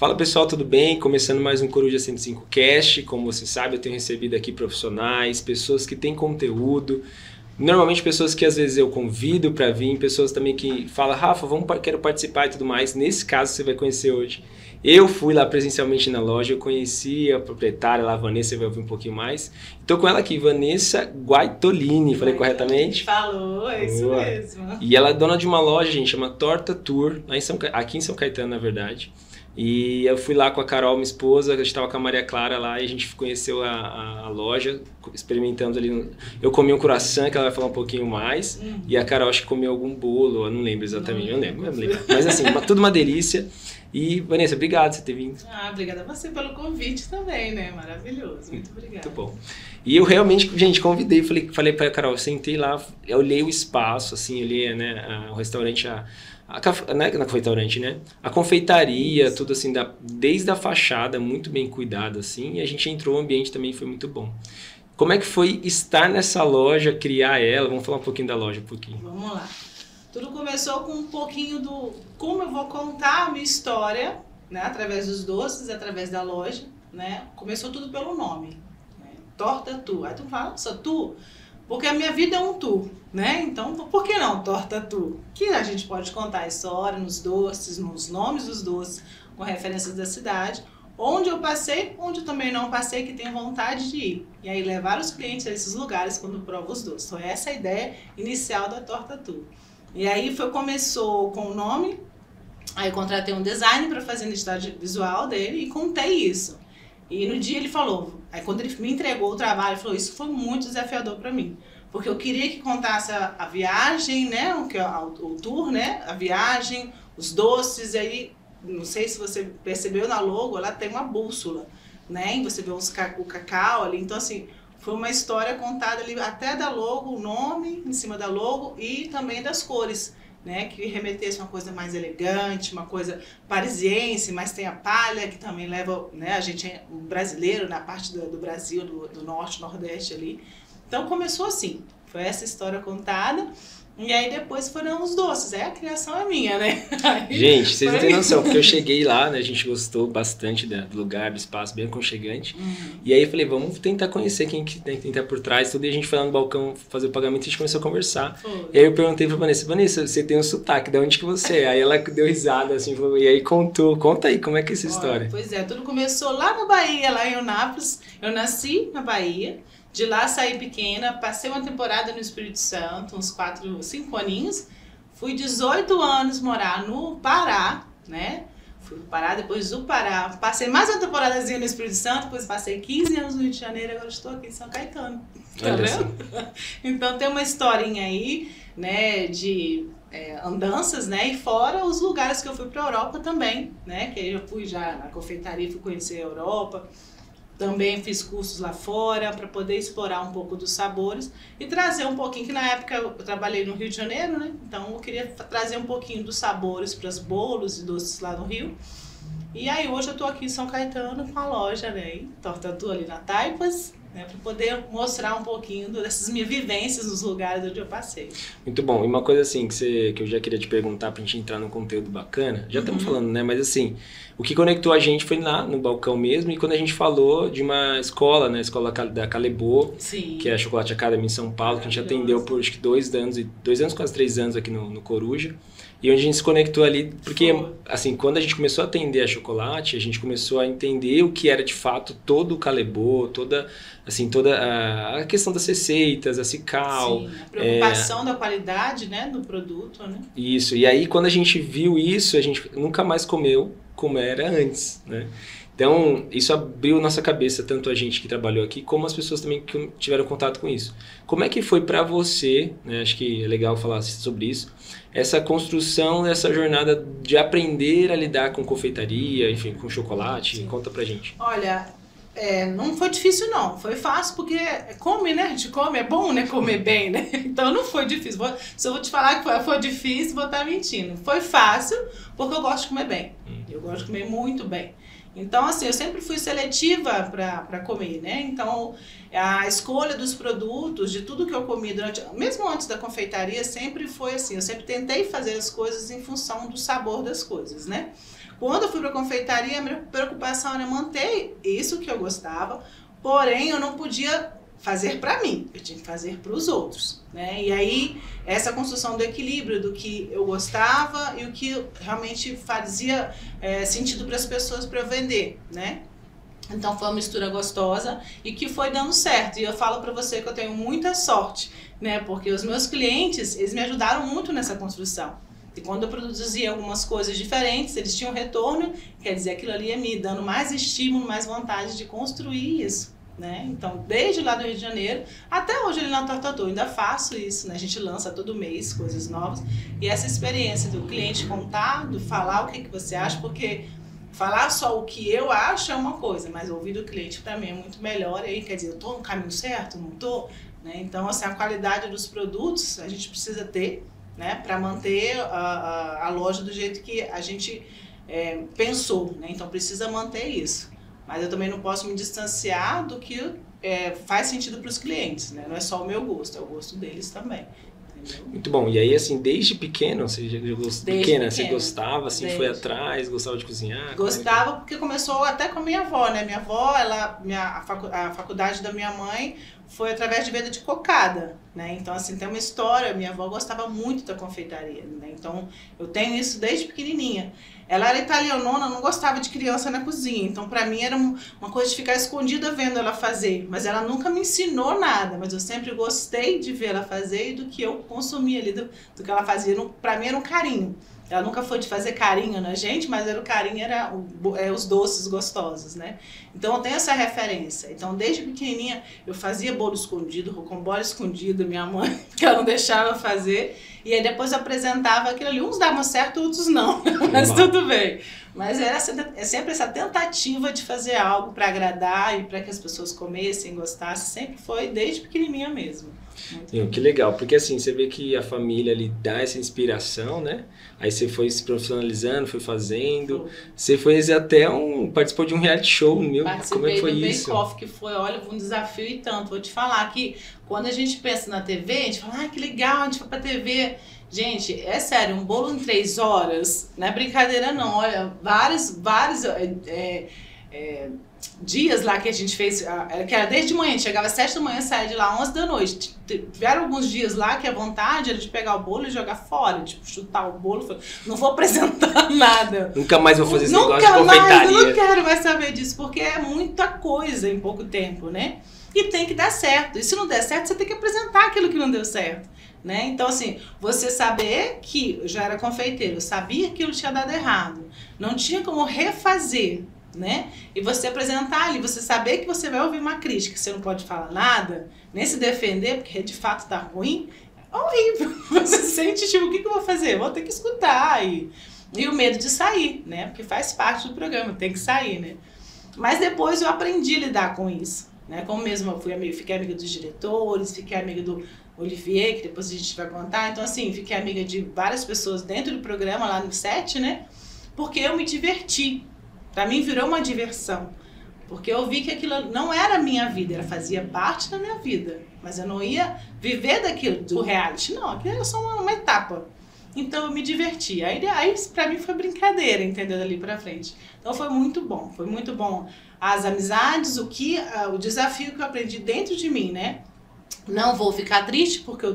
Fala pessoal, tudo bem? Começando mais um Coruja 105 Cast. Como você sabe, eu tenho recebido aqui profissionais, pessoas que têm conteúdo, normalmente pessoas que às vezes eu convido para vir, pessoas também que falam, Rafa, quero participar e tudo mais. Nesse caso você vai conhecer hoje. Eu fui lá presencialmente na loja, eu conheci a proprietária lá, a Vanessa, você vai ouvir um pouquinho mais. Estou com ela aqui, Vanessa Guaitolini, falei corretamente? Falou, é isso mesmo. E ela é dona de uma loja, gente, chama Torta Tour, lá aqui em São Caetano, na verdade. E eu fui lá com a Carol, minha esposa, a gente estava com a Maria Clara lá e a gente conheceu a loja, experimentando ali. Eu comi um croissant, que ela vai falar um pouquinho mais, e a Carol acho que comeu algum bolo, eu não lembro exatamente, eu não lembro. Mas assim, tudo uma delícia. E, Vanessa, obrigado por você ter vindo. Obrigada a você pelo convite também, né? Maravilhoso, muito obrigada. Muito bom. E eu realmente, gente, convidei, falei pra Carol, sentei lá, eu olhei o espaço, assim, olhei, né, o restaurante, não é na restaurante, né? A confeitaria, tudo assim, desde a fachada, muito bem cuidado, assim, e a gente entrou, o ambiente também foi muito bom. Como é que foi estar nessa loja, criar ela? Vamos falar um pouquinho da loja, um pouquinho. Vamos lá. Tudo começou com um pouquinho do como eu vou contar a minha história, né? Através dos doces, através da loja, né? Começou tudo pelo nome, né? Torta Tour. Aí tu fala, só tu? Porque a minha vida é um tour, né? Então, por que não Torta Tour? Que a gente pode contar a história nos doces, nos nomes dos doces, com referências da cidade, onde eu passei, onde eu também não passei, que tenho vontade de ir. E aí levar os clientes a esses lugares quando provam os doces. Então essa é a ideia inicial da Torta Tour. E aí começou com o nome, aí contratei um designer para fazer a identidade visual dele e contei isso. E no dia ele falou, aí quando ele me entregou o trabalho, ele falou, isso foi muito desafiador para mim. Porque eu queria que contasse a viagem, né, o tour, né, a viagem, os doces, aí, não sei se você percebeu na logo, ela tem uma bússola, né, e você vê o cacau ali, então assim, foi uma história contada ali até da logo, o nome em cima da logo e também das cores, né? Que remetesse uma coisa mais elegante, uma coisa parisiense, mas tem a palha que também leva, né? A gente é brasileiro na parte do Brasil, do norte, nordeste ali. Então começou assim, foi essa história contada. E aí depois foram os doces, aí a criação é minha, né? Aí gente, vocês não têm noção, porque eu cheguei lá, né? A gente gostou bastante do lugar, do espaço, bem aconchegante. E aí eu falei, vamos tentar conhecer quem que tem por trás, tudo. E a gente foi lá no balcão fazer o pagamento e a gente começou a conversar. E aí eu perguntei pra Vanessa, você tem um sotaque, de onde que você é? Aí ela deu risada, assim, e aí conta aí, como é que é essa história? Pois é, tudo começou lá na Bahia, lá em Eunápolis. Eu nasci na Bahia. De lá saí pequena, passei uma temporada no Espírito Santo, uns 5 aninhos. Fui 18 anos morar no Pará, né? Fui pro Pará, depois do Pará. Passei mais uma temporadazinha no Espírito Santo, depois passei 15 anos no Rio de Janeiro, agora estou aqui em São Caetano. Tá vendo? Então tem uma historinha aí, né, de andanças, né? E fora os lugares que eu fui pra Europa também, né? Que aí eu fui já na confeitaria, fui conhecer a Europa. Também fiz cursos lá fora para poder explorar um pouco dos sabores e trazer um pouquinho, que na época eu trabalhei no Rio de Janeiro, né? Então eu queria trazer um pouquinho dos sabores para os bolos e doces lá no Rio. E aí hoje eu tô aqui em São Caetano com a loja, né? Torta Tour ali na Taipas, né? Para poder mostrar um pouquinho dessas minhas vivências nos lugares onde eu passei. Muito bom. E uma coisa assim que eu já queria te perguntar pra gente entrar num conteúdo bacana, já estamos falando, né? Mas assim, o que conectou a gente foi lá no balcão mesmo, e quando a gente falou de uma escola, né? A escola da Calebo, que é a Chocolate Academy em São Paulo, que a gente atendeu por acho que 2 anos, quase 3 anos aqui no Coruja. E onde a gente se conectou ali, porque assim, quando a gente começou a atender a chocolate, a gente começou a entender o que era de fato todo o Calebo, toda a questão das receitas, a Cical. Sim, a preocupação da qualidade, né, do produto, né? Isso, e aí quando a gente viu isso, a gente nunca mais comeu como era antes, né? Então, isso abriu nossa cabeça, tanto a gente que trabalhou aqui, como as pessoas também que tiveram contato com isso. Como é que foi para você, né? Acho que é legal falar sobre isso, essa construção, essa jornada de aprender a lidar com confeitaria, enfim, com chocolate? Sim. Conta pra gente. Olha, não foi difícil não, foi fácil porque come, né? A gente come, é bom, né? Comer bem, né? Então não foi difícil. Se eu vou te falar que foi difícil, vou estar mentindo. Foi fácil porque eu gosto de comer bem. Eu gosto de comer muito bem. Então, assim, eu sempre fui seletiva para comer, né? Então, a escolha dos produtos, de tudo que eu comi mesmo antes da confeitaria, sempre foi assim. Eu sempre tentei fazer as coisas em função do sabor das coisas, né? Quando eu fui para a confeitaria, a minha preocupação era manter isso que eu gostava, porém eu não podia fazer para mim, eu tinha que fazer para os outros, né? E aí, essa construção do equilíbrio do que eu gostava e o que realmente fazia sentido para as pessoas para eu vender, né? Então foi uma mistura gostosa e que foi dando certo. E eu falo para você que eu tenho muita sorte, né? Porque os meus clientes, eles me ajudaram muito nessa construção. E quando eu produzia algumas coisas diferentes, eles tinham retorno, quer dizer, aquilo ali ia me dando mais estímulo, mais vontade de construir isso. Né? Então, desde lá do Rio de Janeiro até hoje ali na Torta Tour, ainda faço isso, né? A gente lança todo mês coisas novas e essa experiência do cliente contar, do falar o que você acha, porque falar só o que eu acho é uma coisa, mas ouvir do cliente para mim é muito melhor. E aí, quer dizer, eu tô no caminho certo, não tô? Né? Então, assim, a qualidade dos produtos a gente precisa ter, né? Para manter a loja do jeito que a gente pensou, né? Então, precisa manter isso. Mas eu também não posso me distanciar do que faz sentido para os clientes, né? Não é só o meu gosto, é o gosto deles também. Entendeu? Muito bom. E aí, assim, desde pequeno, você você gostava, assim, foi atrás, gostava de cozinhar? Gostava porque começou até com a minha avó, né? Minha avó, a faculdade da minha mãe foi através de venda de cocada, né? Então, assim, tem uma história. Minha avó gostava muito da confeitaria, né? Então, eu tenho isso desde pequenininha. Ela era italianona, não gostava de criança na cozinha. Então, pra mim, era uma coisa de ficar escondida vendo ela fazer. Mas ela nunca me ensinou nada. Mas eu sempre gostei de ver ela fazer e do que eu consumia ali, do que ela fazia. Pra mim, era um carinho. Ela nunca foi de fazer carinho na gente, mas era o carinho, era os doces gostosos, né? Então, eu tenho essa referência. Então, desde pequenininha, eu fazia bolo escondido, rocambole escondido, minha mãe, que ela não deixava eu fazer. E aí, depois eu apresentava aquilo ali. Uns davam certo, outros não. Mas tudo bem. Mas era sempre essa tentativa de fazer algo para agradar e para que as pessoas comessem, gostassem. Sempre foi desde pequenininha mesmo. Que legal, porque assim, você vê que a família ali dá essa inspiração, né? Aí você foi se profissionalizando, foi fazendo. Você foi até participou de um reality show, meu. Como é que foi isso? Bake Off, que foi, olha, um desafio e tanto. Vou te falar que quando a gente pensa na TV, a gente fala, que legal, a gente foi pra TV. Gente, é sério, um bolo em 3 horas, não é brincadeira não. Olha, vários dias lá que a gente fez, que era desde de manhã, a gente chegava às 7 da manhã, saía de lá às 11 da noite. Tiveram alguns dias lá que a vontade era de pegar o bolo e jogar fora, tipo, chutar o bolo, não vou apresentar nada. Nunca mais vou fazer esse negócio de confeitaria. Eu não quero mais saber disso, porque é muita coisa em pouco tempo, né? E tem que dar certo. E se não der certo, você tem que apresentar aquilo que não deu certo. Né? Então, assim, você saber que eu já era confeiteiro, eu sabia que aquilo tinha dado errado, não tinha como refazer, né? E você apresentar ali, você saber que você vai ouvir uma crítica, você não pode falar nada, nem se defender, porque de fato tá ruim, é horrível. Você sente, tipo, o que eu vou fazer? Vou ter que escutar. E o medo de sair, né? Porque faz parte do programa, tem que sair, né? Mas depois eu aprendi a lidar com isso, né? Como mesmo eu fiquei amiga dos diretores, fiquei amiga do Olivier, que depois a gente vai contar. Então, assim, fiquei amiga de várias pessoas dentro do programa, lá no set, né? Porque eu me diverti. Pra mim, virou uma diversão. Porque eu vi que aquilo não era a minha vida, ela fazia parte da minha vida. Mas eu não ia viver daquilo, do reality. Não, aquilo era só uma etapa. Então, eu me diverti. Aí pra mim, foi brincadeira, entendeu? Dali pra frente. Então, foi muito bom. Foi muito bom as amizades, o desafio que eu aprendi dentro de mim, né? Não vou ficar triste porque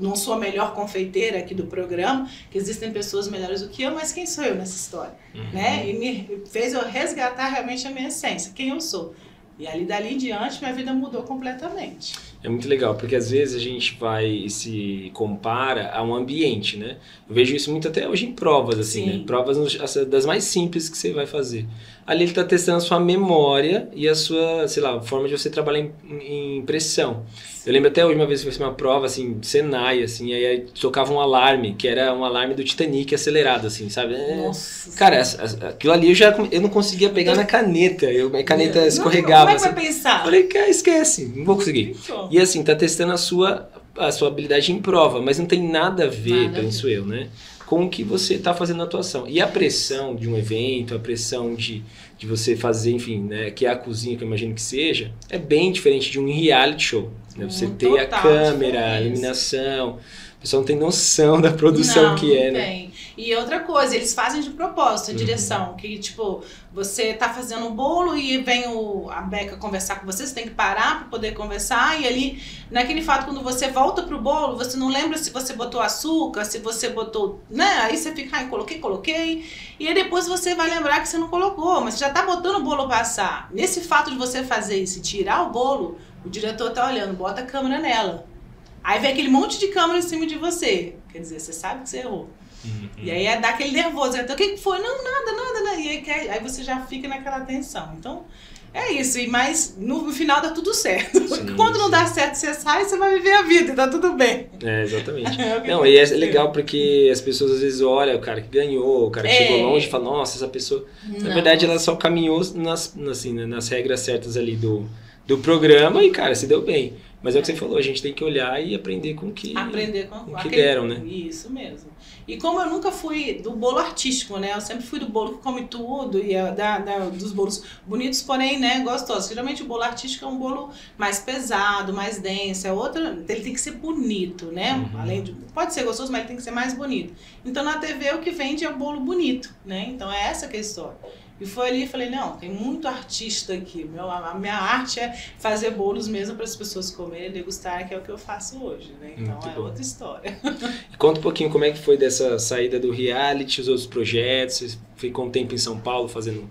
não sou a melhor confeiteira aqui do programa, que existem pessoas melhores do que eu, mas quem sou eu nessa história? Né? E me fez eu resgatar realmente a minha essência, quem eu sou. E dali em diante, minha vida mudou completamente. É muito legal, porque às vezes a gente vai e se compara a um ambiente, né? Eu vejo isso muito até hoje em provas, assim, né? Provas das mais simples que você vai fazer. Ali ele está testando a sua memória e a sua, sei lá, forma de você trabalhar em impressão. Eu lembro até hoje, uma vez que eu fiz uma prova, assim, Senai, assim, aí tocava um alarme, que era um alarme do Titanic acelerado, assim, sabe? Nossa. Cara, aquilo ali eu não conseguia pegar na caneta, a caneta escorregava. Como é que vai pensar? Falei, cara, esquece, não vou conseguir. E assim, tá testando a sua habilidade em prova, mas não tem nada a ver, penso eu, né? Com o que você está fazendo na atuação. E a pressão de um evento, a pressão de você fazer, enfim, né, que é a cozinha, que eu imagino que seja, é bem diferente de um reality show. Né? Você ter a câmera, a iluminação, o pessoal não tem noção da produção que é, né? Tem. E outra coisa, eles fazem de propósito, a direção, que tipo, você tá fazendo um bolo e vem a Beca conversar com você tem que parar para poder conversar, e ali, naquele fato, quando você volta pro bolo, você não lembra se você botou açúcar, se você botou, né, aí você fica, coloquei, e aí depois você vai lembrar que você não colocou, mas você já tá botando o bolo passar. Nesse fato de você fazer isso e tirar o bolo, o diretor tá olhando, bota a câmera nela. Aí vem aquele monte de câmera em cima de você. Quer dizer, você sabe que você errou. E aí dá aquele nervoso. Então, o que foi? Não, nada. E aí você já fica naquela tensão. Então, é isso. Mas no final dá tudo certo. Sim, quando não dá certo, você sai, você vai viver a vida e tá tudo bem. Exatamente. Não, e é legal porque as pessoas às vezes olham o cara que ganhou, o cara que chegou longe e fala, nossa, essa pessoa... Na verdade, ela só caminhou nas regras certas ali do programa e, cara, se deu bem. Mas é o que você falou, a gente tem que olhar e aprender com o que deram, né? Isso mesmo. E como eu nunca fui do bolo artístico, né? Eu sempre fui do bolo que come tudo e dos bolos bonitos, porém, né, gostosos. Geralmente o bolo artístico é um bolo mais pesado, mais denso. Ele tem que ser bonito, né? Pode ser gostoso, mas ele tem que ser mais bonito. Então na TV o que vende é o bolo bonito, né? Então é essa que é a história. E foi ali e falei, não, tem muito artista aqui. A minha arte é fazer bolos mesmo para as pessoas comerem, degustarem, que é o que eu faço hoje, né? Então é outra história. E conta um pouquinho como é que foi dessa saída do reality, os outros projetos. Você ficou um tempo em São Paulo fazendo...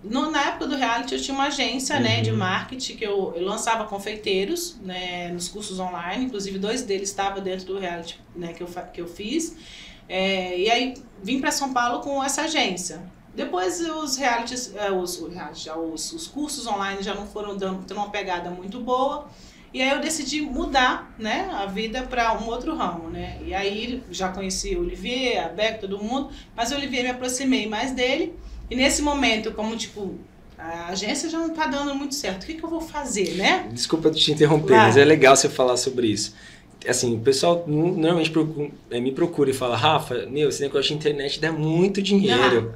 Na época do reality eu tinha uma agência, né, de marketing que eu lançava confeiteiros, né, nos cursos online. Inclusive 2 deles estavam dentro do reality, né, que eu fiz. E aí vim para São Paulo com essa agência. Depois os cursos online já não foram tendo uma pegada muito boa. E aí eu decidi mudar, né, a vida para um outro ramo, né? E aí já conheci o Olivier, a Beca, todo mundo, mas o Olivier me aproximei mais dele. E nesse momento, como tipo, a agência já não tá dando muito certo, o que eu vou fazer, né? Desculpa te interromper, mas é legal você falar sobre isso. Assim, o pessoal normalmente me procura e fala, Rafa, esse negócio de internet dá muito dinheiro.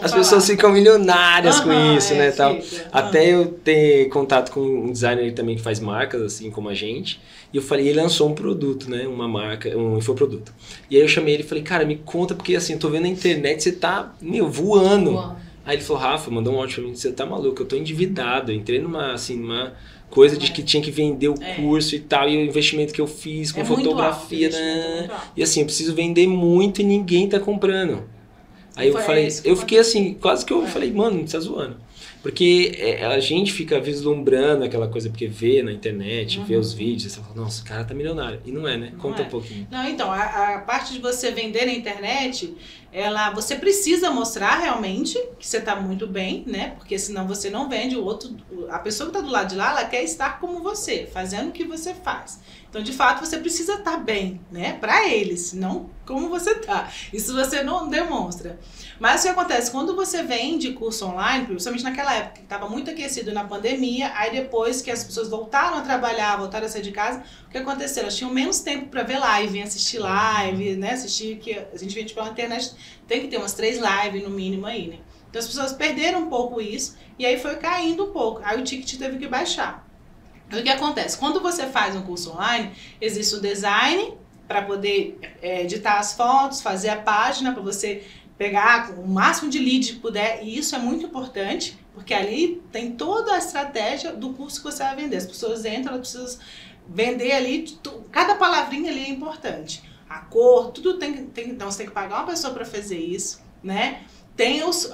As pessoas ficam milionárias com isso, né, tal. Até eu ter contato com um designer também que faz marcas, assim como a gente, e eu falei, ele lançou um produto, né, uma marca, um infoproduto. E aí eu chamei ele e falei, cara, me conta, porque assim, eu tô vendo na internet, você tá, voando. Aí ele falou, Rafa, mandou um áudio pra mim, você tá maluco, eu tô endividado, eu entrei numa coisa de que tinha que vender o curso e tal, e o investimento que eu fiz com fotografia, né? E assim, eu preciso vender muito e ninguém tá comprando. Aí eu fiquei assim, quase que eu falei, mano, não tá zoando. Porque a gente fica vislumbrando aquela coisa, porque vê na internet, vê os vídeos, e você fala, nossa, o cara tá milionário. E não é, né? Conta um pouquinho. Não, então, a parte de você vender na internet, você precisa mostrar realmente que você tá muito bem, né? Porque senão você não vende a pessoa que tá do lado de lá, ela quer estar como você, fazendo o que você faz. Então, de fato, você precisa estar bem, né? Pra eles, não como você tá. Isso você não demonstra. Mas o que acontece? Quando você vende curso online, principalmente naquela época que estava muito aquecido na pandemia, aí depois que as pessoas voltaram a trabalhar, voltaram a sair de casa, o que aconteceu? Elas tinham menos tempo para ver live, assistir live, né? Assistir, que a gente vende pela internet, tem que ter umas 3 lives no mínimo aí, né? Então as pessoas perderam um pouco isso, e aí foi caindo um pouco. Aí o ticket teve que baixar. Então, o que acontece? Quando você faz um curso online, existe o design para poder editar as fotos, fazer a página para você pegar o máximo de lead que puder, e isso é muito importante, porque ali tem toda a estratégia do curso que você vai vender. As pessoas entram, elas precisam vender ali, cada palavrinha ali é importante. A cor, tudo então você tem que pagar uma pessoa para fazer isso, né? Tem os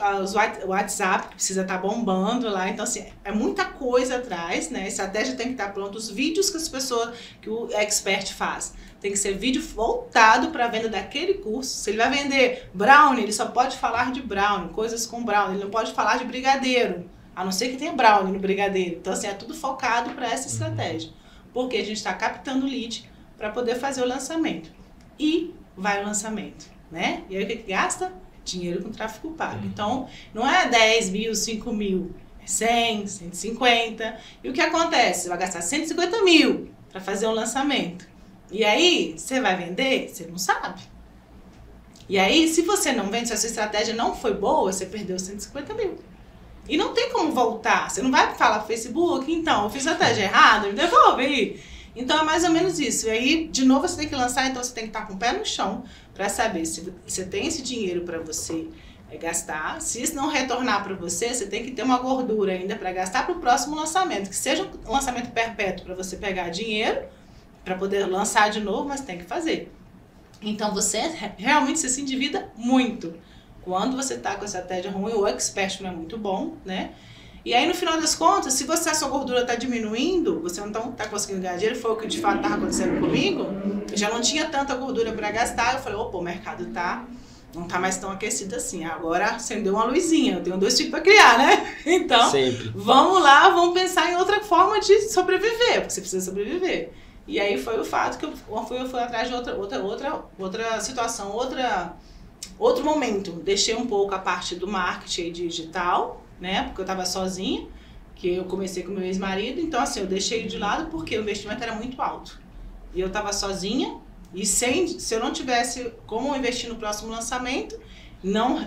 WhatsApp, que precisa estar bombando lá, então assim, é muita coisa atrás, né? A estratégia tem que estar pronta, os vídeos que o expert faz. Tem que ser vídeo voltado para a venda daquele curso. Se ele vai vender brownie, ele só pode falar de brownie, coisas com brownie. Ele não pode falar de brigadeiro, a não ser que tenha brownie no brigadeiro. Então, assim, é tudo focado para essa estratégia. Porque a gente está captando lead para poder fazer o lançamento. E vai o lançamento, né? E aí o que gasta? Dinheiro com tráfego pago. Então, não é 10 mil, 5 mil, é 100, 150. E o que acontece? Você vai gastar 150 mil para fazer um lançamento. E aí, você vai vender? Você não sabe. E aí, se você não vende, se a sua estratégia não foi boa, você perdeu 150 mil. E não tem como voltar. Você não vai falar pro Facebook, então, eu fiz a estratégia errada, me devolve aí. Então, é mais ou menos isso. E aí, de novo, você tem que lançar, então você tem que estar com o pé no chão para saber se você tem esse dinheiro para você gastar. Se isso não retornar para você, você tem que ter uma gordura ainda para gastar para o próximo lançamento, que seja um lançamento perpétuo para você pegar dinheiro, para poder lançar de novo, mas tem que fazer. Então você realmente se endivida muito. Quando você está com a estratégia ruim, o expert não é muito bom, né? E aí, no final das contas, se a sua gordura está diminuindo, você não está conseguindo ganhar dinheiro, foi o que de fato estava acontecendo comigo, eu já não tinha tanta gordura para gastar, eu falei, opa, o mercado não está mais tão aquecido assim, agora acendeu uma luzinha, eu tenho 2 tipos para criar, né? Então, sempre. Vamos lá, vamos pensar em outra forma de sobreviver, porque você precisa sobreviver. E aí foi o fato que eu fui atrás de outra situação, outro momento. Deixei um pouco a parte do marketing digital, né? Porque eu estava sozinha, que eu comecei com meu ex-marido. Então, assim, eu deixei de lado porque o investimento era muito alto. E eu estava sozinha e se eu não tivesse como investir no próximo lançamento,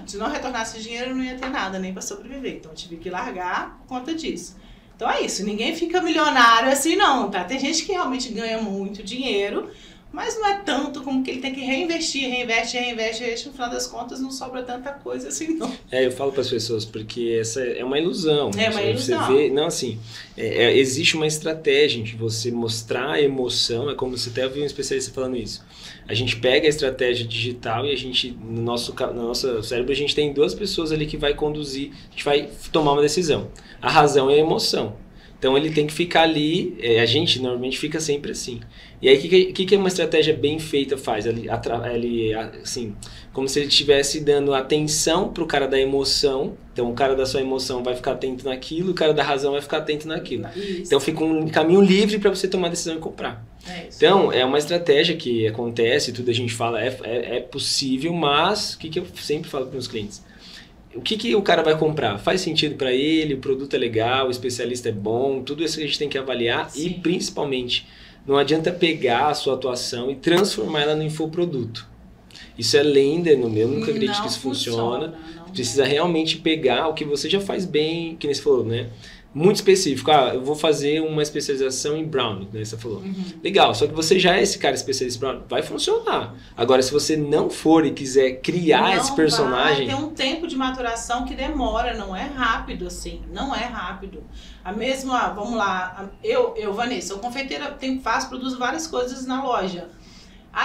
se não retornasse dinheiro, eu não ia ter nada nem para sobreviver. Então, eu tive que largar por conta disso. Então é isso, ninguém fica milionário assim não, tá? Tem gente que realmente ganha muito dinheiro, mas não é tanto como que ele tem que reinvestir, no final das contas não sobra tanta coisa assim não. Eu falo para as pessoas, porque essa é uma ilusão. É uma ilusão. Você vê, não, assim, existe uma estratégia de você mostrar a emoção, é como você até viu um especialista falando isso. A gente pega a estratégia digital e a gente, no nosso cérebro, a gente tem 2 pessoas ali que vai conduzir, a gente vai tomar uma decisão. A razão e a emoção. Então ele tem que ficar ali, a gente normalmente fica sempre assim. E aí o que uma estratégia bem feita faz? Assim, como se ele estivesse dando atenção para o cara da emoção. Então o cara da sua emoção vai ficar atento naquilo, o cara da razão vai ficar atento naquilo. Isso. Então fica um caminho livre para você tomar a decisão e comprar. Então é uma estratégia que acontece, tudo a gente fala, é possível, mas o que eu sempre falo para os meus clientes? O que o cara vai comprar? Faz sentido para ele, o produto é legal, o especialista é bom, tudo isso que a gente tem que avaliar. Sim. E principalmente, não adianta pegar a sua atuação e transformar ela no infoproduto. Isso é lenda, eu nunca acredito que isso funciona. Precisa realmente pegar o que você já faz bem, que nem você falou, né? Muito específico. Eu vou fazer uma especialização em brownie, né? Você falou. Legal, só que você já é esse cara especialista em brownie. Vai funcionar. Agora, se você não for e quiser criar esse personagem... Tem um tempo de maturação que demora, não é rápido assim. Não é rápido. A mesma, vamos lá, eu Vanessa, sou confeiteira, produzo várias coisas na loja.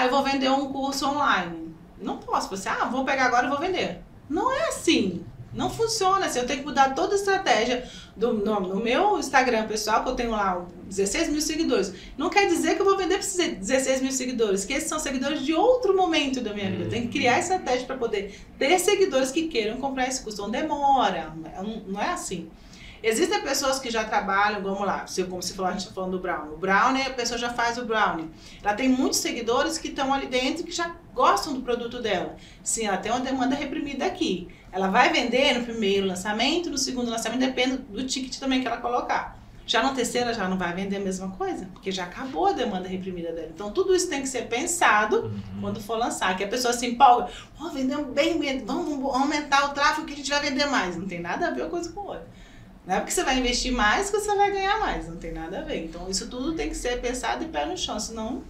Eu vou vender um curso online. Não posso, vou pegar agora e vou vender. Não é assim. Não funciona assim, eu tenho que mudar toda a estratégia no meu Instagram pessoal, que eu tenho lá 16 mil seguidores. Não quer dizer que eu vou vender para 16 mil seguidores, que esses são seguidores de outro momento da minha vida. Eu tenho que criar estratégia para poder ter seguidores que queiram comprar esse curso. Então demora, não é assim. Existem pessoas que já trabalham, vamos lá, como você falou, a gente está falando do brownie. O brownie, a pessoa já faz o brownie. Ela tem muitos seguidores que estão ali dentro que já gostam do produto dela. Sim, ela tem uma demanda reprimida aqui. Ela vai vender no primeiro lançamento, no segundo lançamento, depende do ticket também que ela colocar. Já no terceiro, já não vai vender a mesma coisa, porque já acabou a demanda reprimida dela. Então, tudo isso tem que ser pensado quando for lançar. Que a pessoa se empolga, vendemos bem, vamos aumentar o tráfego que a gente vai vender mais. Não tem nada a ver uma coisa com a outra. Não é porque você vai investir mais que você vai ganhar mais, não tem nada a ver. Então isso tudo tem que ser pensado e pé no chão, senão...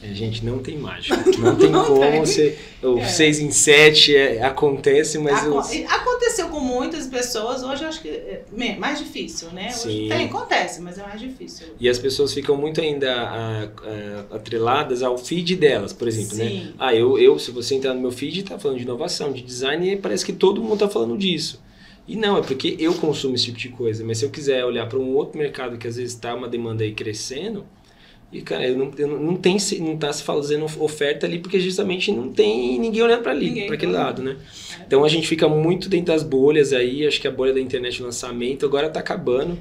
Gente, não tem mágica, não tem como ser 6 em 7 acontece, mas... Aconteceu com muitas pessoas, hoje eu acho que é mais difícil, né? Hoje acontece, mas é mais difícil. E as pessoas ficam muito ainda atreladas ao feed delas, por exemplo, né? Se você entrar no meu feed, tá falando de inovação, de design, e parece que todo mundo tá falando disso. E não, é porque eu consumo esse tipo de coisa. Mas se eu quiser olhar para um outro mercado que às vezes está uma demanda aí crescendo, e cara, não tá se fazendo oferta ali porque justamente não tem ninguém olhando para ali, para aquele lado, né? Então a gente fica muito dentro das bolhas aí, acho que a bolha da internet de lançamento agora tá acabando.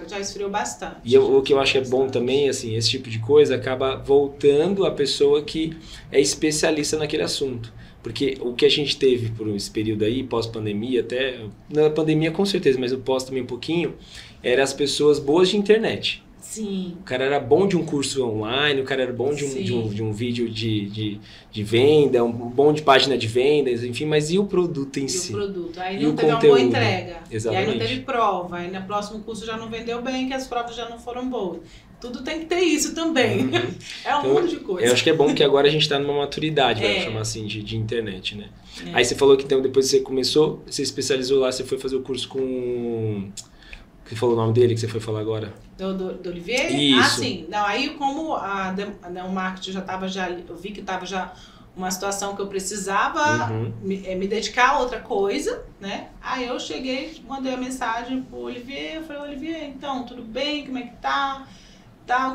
Já esfriou bastante. E o que eu acho que é bom também, assim, esse tipo de coisa acaba voltando a pessoa que é especialista naquele assunto. Porque o que a gente teve por esse período aí, pós-pandemia, até na pandemia com certeza, mas o pós também um pouquinho, eram as pessoas boas de internet. Sim. O cara era bom de um curso online, o cara era bom de um vídeo de venda, bom de página de vendas, enfim, mas e o produto em si? E o produto? Aí não teve uma boa entrega. Exatamente. E aí não teve prova, aí no próximo curso já não vendeu bem, que as provas já não foram boas. tudo tem que ter isso também. Uhum. É um mundo de coisa. Eu acho que é bom que agora a gente está numa maturidade, vamos chamar assim, de internet, né? Aí você falou que então, depois você começou, você especializou lá, você foi fazer o curso com... Você falou o nome dele que você foi falar agora? Do Olivier? Isso. Ah, sim. Não, aí como o marketing eu vi que estava já uma situação que eu precisava me dedicar a outra coisa, né? Aí eu cheguei, mandei a mensagem pro Olivier, eu falei, Olivier, então, tudo bem? Como é que tá?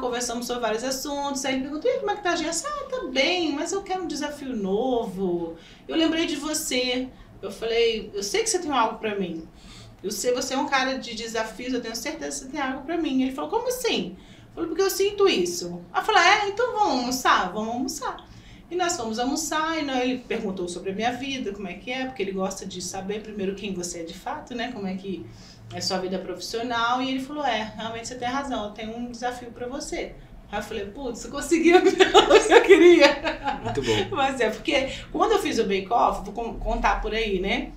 Conversamos sobre vários assuntos, aí ele perguntou, e como é que tá a agência? Ah, tá bem, mas eu quero um desafio novo. Eu lembrei de você. Eu falei, eu sei que você tem algo pra mim. Eu sei, você é um cara de desafios, eu tenho certeza que você tem algo pra mim. Ele falou, como assim? Eu falei, porque eu sinto isso. Aí eu falei, então vamos almoçar. E nós fomos almoçar, e ele perguntou sobre a minha vida, como é que é, porque ele gosta de saber primeiro quem você é de fato, né, como é que é a sua vida profissional. E ele falou, realmente você tem razão, eu tenho um desafio pra você. Aí eu falei, putz, você conseguiu o que eu queria. Muito bom. Mas porque quando eu fiz o Bake Off, vou contar por aí, né?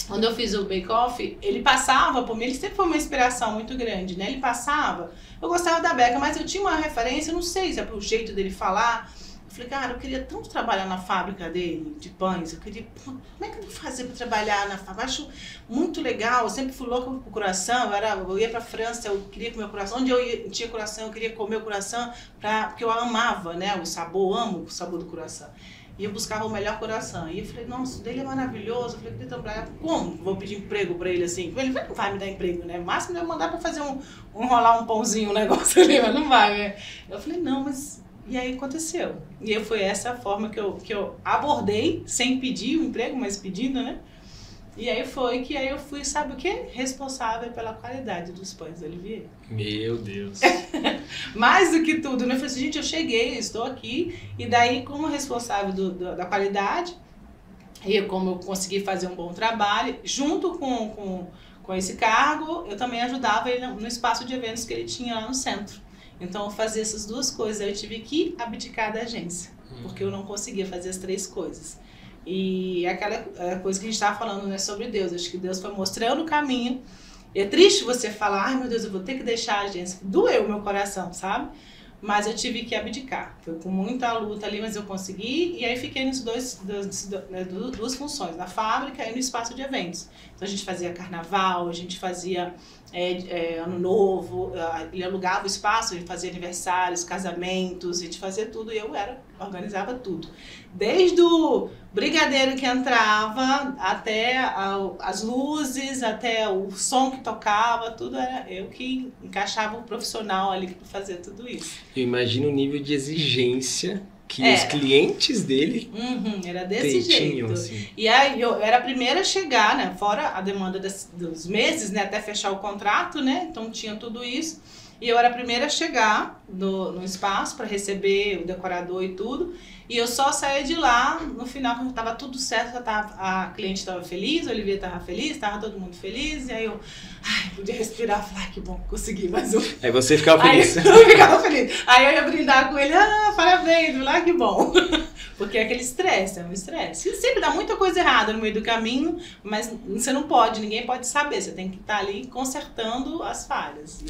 Quando eu fiz o Bake Off, ele passava por mim, ele sempre foi uma inspiração muito grande, né? Ele passava, eu gostava da Beca, mas eu tinha uma referência, não sei se é pro jeito dele falar. Eu falei, cara, eu queria tanto trabalhar na fábrica dele, de pães, eu queria, como é que eu vou fazer para trabalhar na fábrica? Eu acho muito legal, eu sempre fui louca pro coração, eu ia pra França, eu queria comer o coração, onde tinha coração, eu queria comer o coração, porque eu amava, né, o sabor, amo o sabor do coração. E eu buscava o melhor coração. E eu falei, nossa, o dele é maravilhoso. Eu falei, queria trabalhar, como vou pedir emprego pra ele assim? Ele não vai me dar emprego, né? O máximo é mandar pra fazer enrolar um pãozinho, um negócio ali, mas não vai, né? Eu falei, não, mas... E aí aconteceu. E foi essa a forma que eu abordei, sem pedir o emprego, mas pedindo, né? E aí eu fui, sabe o quê? Responsável pela qualidade dos pães do Olivier. Meu Deus. Mais do que tudo, né? Eu falei assim, gente, eu cheguei, estou aqui, e daí como responsável da qualidade, e como eu consegui fazer um bom trabalho, junto com esse cargo, eu também ajudava ele no espaço de eventos que ele tinha lá no centro. Então eu fazia essas duas coisas, eu tive que abdicar da agência, porque eu não conseguia fazer as três coisas. E aquela coisa que a gente estava falando, né, sobre Deus, acho que Deus foi mostrando o caminho. E é triste você falar, ai meu Deus, eu vou ter que deixar a agência. Doeu o meu coração, sabe? Mas eu tive que abdicar. Foi com muita luta ali, mas eu consegui. E aí fiquei nas duas funções, na fábrica e no espaço de eventos. Então a gente fazia carnaval, a gente fazia ano novo, ele alugava o espaço, ele fazia aniversários, casamentos, a gente fazia tudo e eu organizava tudo. Desde o brigadeiro que entrava, até as luzes, até o som que tocava, tudo era eu que encaixava o profissional ali para fazer tudo isso. Eu imagino o nível de exigência que os clientes dele era desse jeito. Assim. E aí eu era a primeira a chegar, né? Fora a demanda dos meses, né? Até fechar o contrato, né? Então tinha tudo isso. E eu era a primeira a chegar no espaço para receber o decorador e tudo. E eu só saía de lá no final, quando estava tudo certo, a cliente estava feliz, o Olivier estava feliz, estava todo mundo feliz. E aí eu podia respirar, falar, que bom, consegui mais um. Aí você ficava feliz. Aí eu ficava feliz. Aí eu ia brindar com ele, parabéns, lá que bom. Porque é aquele estresse, é um estresse. E sempre dá muita coisa errada no meio do caminho, mas você não pode, ninguém pode saber. Você tem que estar ali consertando as falhas.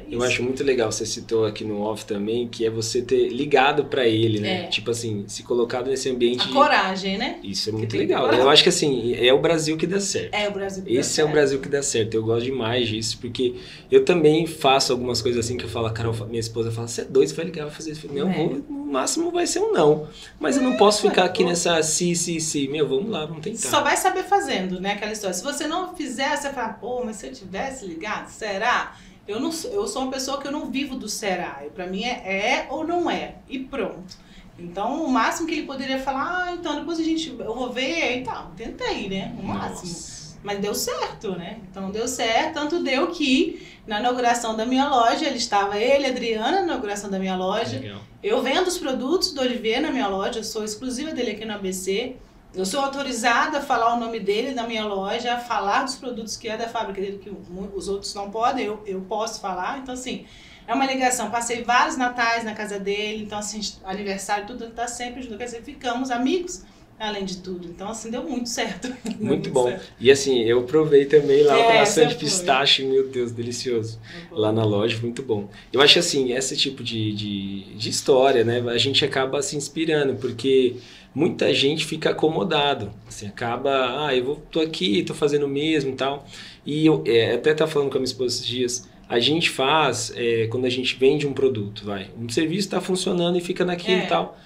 Eu acho muito legal, você citou aqui no off também, que é você ter ligado pra ele, né? Tipo assim, se colocado nesse ambiente. A coragem, né? Isso é muito legal. Eu acho que assim, é o Brasil que dá certo. É o Brasil que dá certo. Esse é o Brasil que dá certo. Eu gosto demais disso, porque eu também faço algumas coisas assim que eu falo, Carol, minha esposa fala, você é doido, você vai ligar, vai fazer isso. Não, no máximo vai ser um não. Mas eu não posso ficar aqui nessa se. Meu, vamos lá, vamos tentar. Só vai saber fazendo, né? Aquela história. Se você não fizer, você fala, pô, mas se eu tivesse ligado, será? Eu sou uma pessoa que eu não vivo do será. Pra mim é ou não é. E pronto. Então, o máximo que ele poderia falar, então depois eu vou ver e tal. Tentei, né? O máximo. Nossa. Mas deu certo, né? Então deu certo, tanto deu que na inauguração da minha loja, ele, Adriana, na inauguração da minha loja. Legal. Eu vendo os produtos do Olivier na minha loja, eu sou exclusiva dele aqui no ABC. Eu sou autorizada a falar o nome dele na minha loja, a falar dos produtos que é da fábrica dele, que os outros não podem, eu posso falar. Então, assim, é uma ligação. Passei vários natais na casa dele, então, assim, aniversário, tudo tá sempre junto. Quer dizer, ficamos amigos além de tudo. Então, assim, deu muito certo. Muito bom. Certo. E assim, eu provei também lá o croissant de pistache, meu Deus, delicioso. Lá na loja, muito bom. Eu acho assim, esse tipo de história, né, a gente acaba se inspirando, porque muita gente fica acomodado, assim, acaba, tô aqui, tô fazendo o mesmo e tal. E eu até tava falando com a minha esposa esses dias, a gente faz, quando a gente vende um produto, um serviço está funcionando e fica naquilo e tal.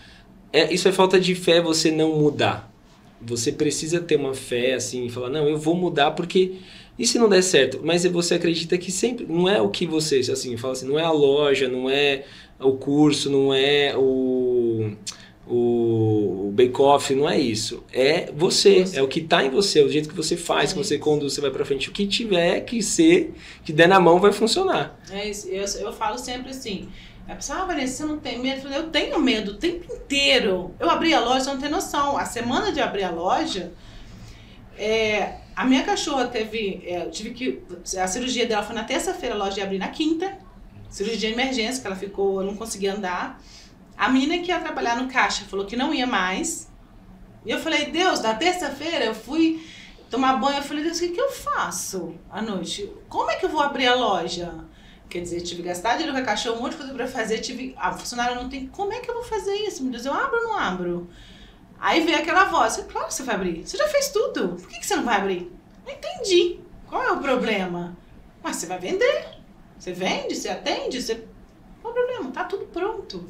Isso é falta de fé, você não mudar. Você precisa ter uma fé, assim, falar, não, eu vou mudar porque... E se não der certo? Mas você acredita que sempre... Não é o que você, assim, fala assim, não é a loja, não é o curso, não é o bake-off, não é isso. É você, é o que está em você, é o jeito que você faz, que você conduz, você vai pra frente. O que tiver que ser, que der na mão, vai funcionar. É isso, eu falo sempre assim... A pessoa, Vanessa, você não tem medo? Eu tenho medo o tempo inteiro. Eu abri a loja, você não tem noção. A semana de abrir a loja, a minha cachorra a cirurgia dela foi na terça-feira, a loja ia abrir na quinta. Cirurgia de emergência, que ela ficou, eu não conseguia andar. A menina que ia trabalhar no caixa falou que não ia mais. E eu falei, Deus, na terça-feira eu fui tomar banho. Eu falei, Deus, o que eu faço à noite? Como é que eu vou abrir a loja? Quer dizer, tive que gastar dinheiro com a cachorra, um monte de coisa pra fazer, a funcionária não tem, como é que eu vou fazer isso? Meu Deus, eu abro ou não abro? Aí veio aquela voz, claro que você vai abrir, você já fez tudo, por que você não vai abrir? Não entendi, qual é o problema? Mas você vai vender, você vende, você atende, qual é o problema? Tá tudo pronto.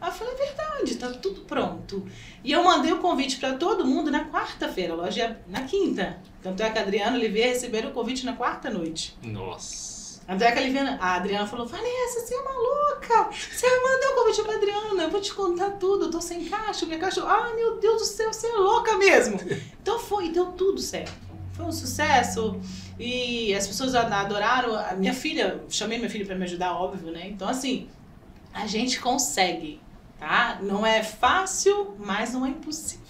Aí eu falei, é verdade, tá tudo pronto. E eu mandei o convite pra todo mundo na quarta-feira, a loja ia na quinta. Tanto é que a Adriana e a Olivier receberam o convite na quarta noite. Nossa. A Adriana falou, Vanessa, você é maluca, você mandou o convite pra Adriana, eu vou te contar tudo, eu tô sem caixa, minha cachorra, meu Deus do céu, você é louca mesmo. Então deu tudo certo, foi um sucesso e as pessoas adoraram, chamei minha filha pra me ajudar, óbvio, né, então assim, a gente consegue, tá, não é fácil, mas não é impossível.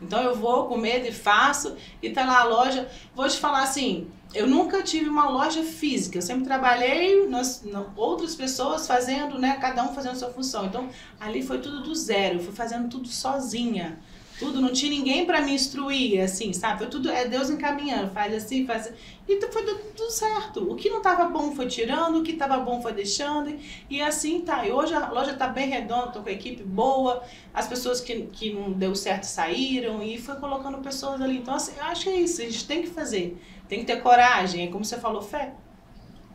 Então eu vou com medo e faço, e tá lá a loja, vou te falar assim, eu nunca tive uma loja física, eu sempre trabalhei outras pessoas fazendo, né, cada um fazendo a sua função. Então, ali foi tudo do zero, eu fui fazendo tudo sozinha. Tudo, não tinha ninguém para me instruir, assim, sabe? Foi tudo, Deus encaminhando, faz assim, faz assim. E foi tudo certo. O que não estava bom foi tirando, o que estava bom foi deixando. E assim tá. E hoje a loja tá bem redonda, tô com a equipe boa. As pessoas que não deu certo saíram e foi colocando pessoas ali. Então, assim, eu acho que é isso, a gente tem que fazer. Tem que ter coragem, é como você falou, fé.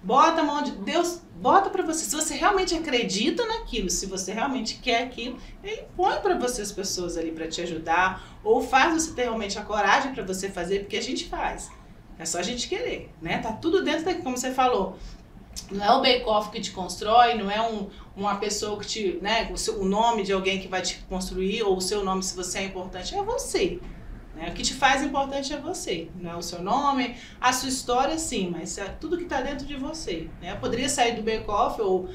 Bota a mão de Deus, bota pra você. Se você realmente acredita naquilo, se você realmente quer aquilo, Ele põe pra você as pessoas ali pra te ajudar, ou faz você ter realmente a coragem pra você fazer, porque a gente faz. É só a gente querer, né? Tá tudo dentro daqui, como você falou. Não é o bake-off que te constrói, não é uma pessoa que te, né, o nome de alguém que vai te construir, ou o seu nome, se você é importante, é você. Né? O que te faz importante é você, não é o seu nome, a sua história sim, mas é tudo que está dentro de você. Né? Eu poderia sair do bake-off ou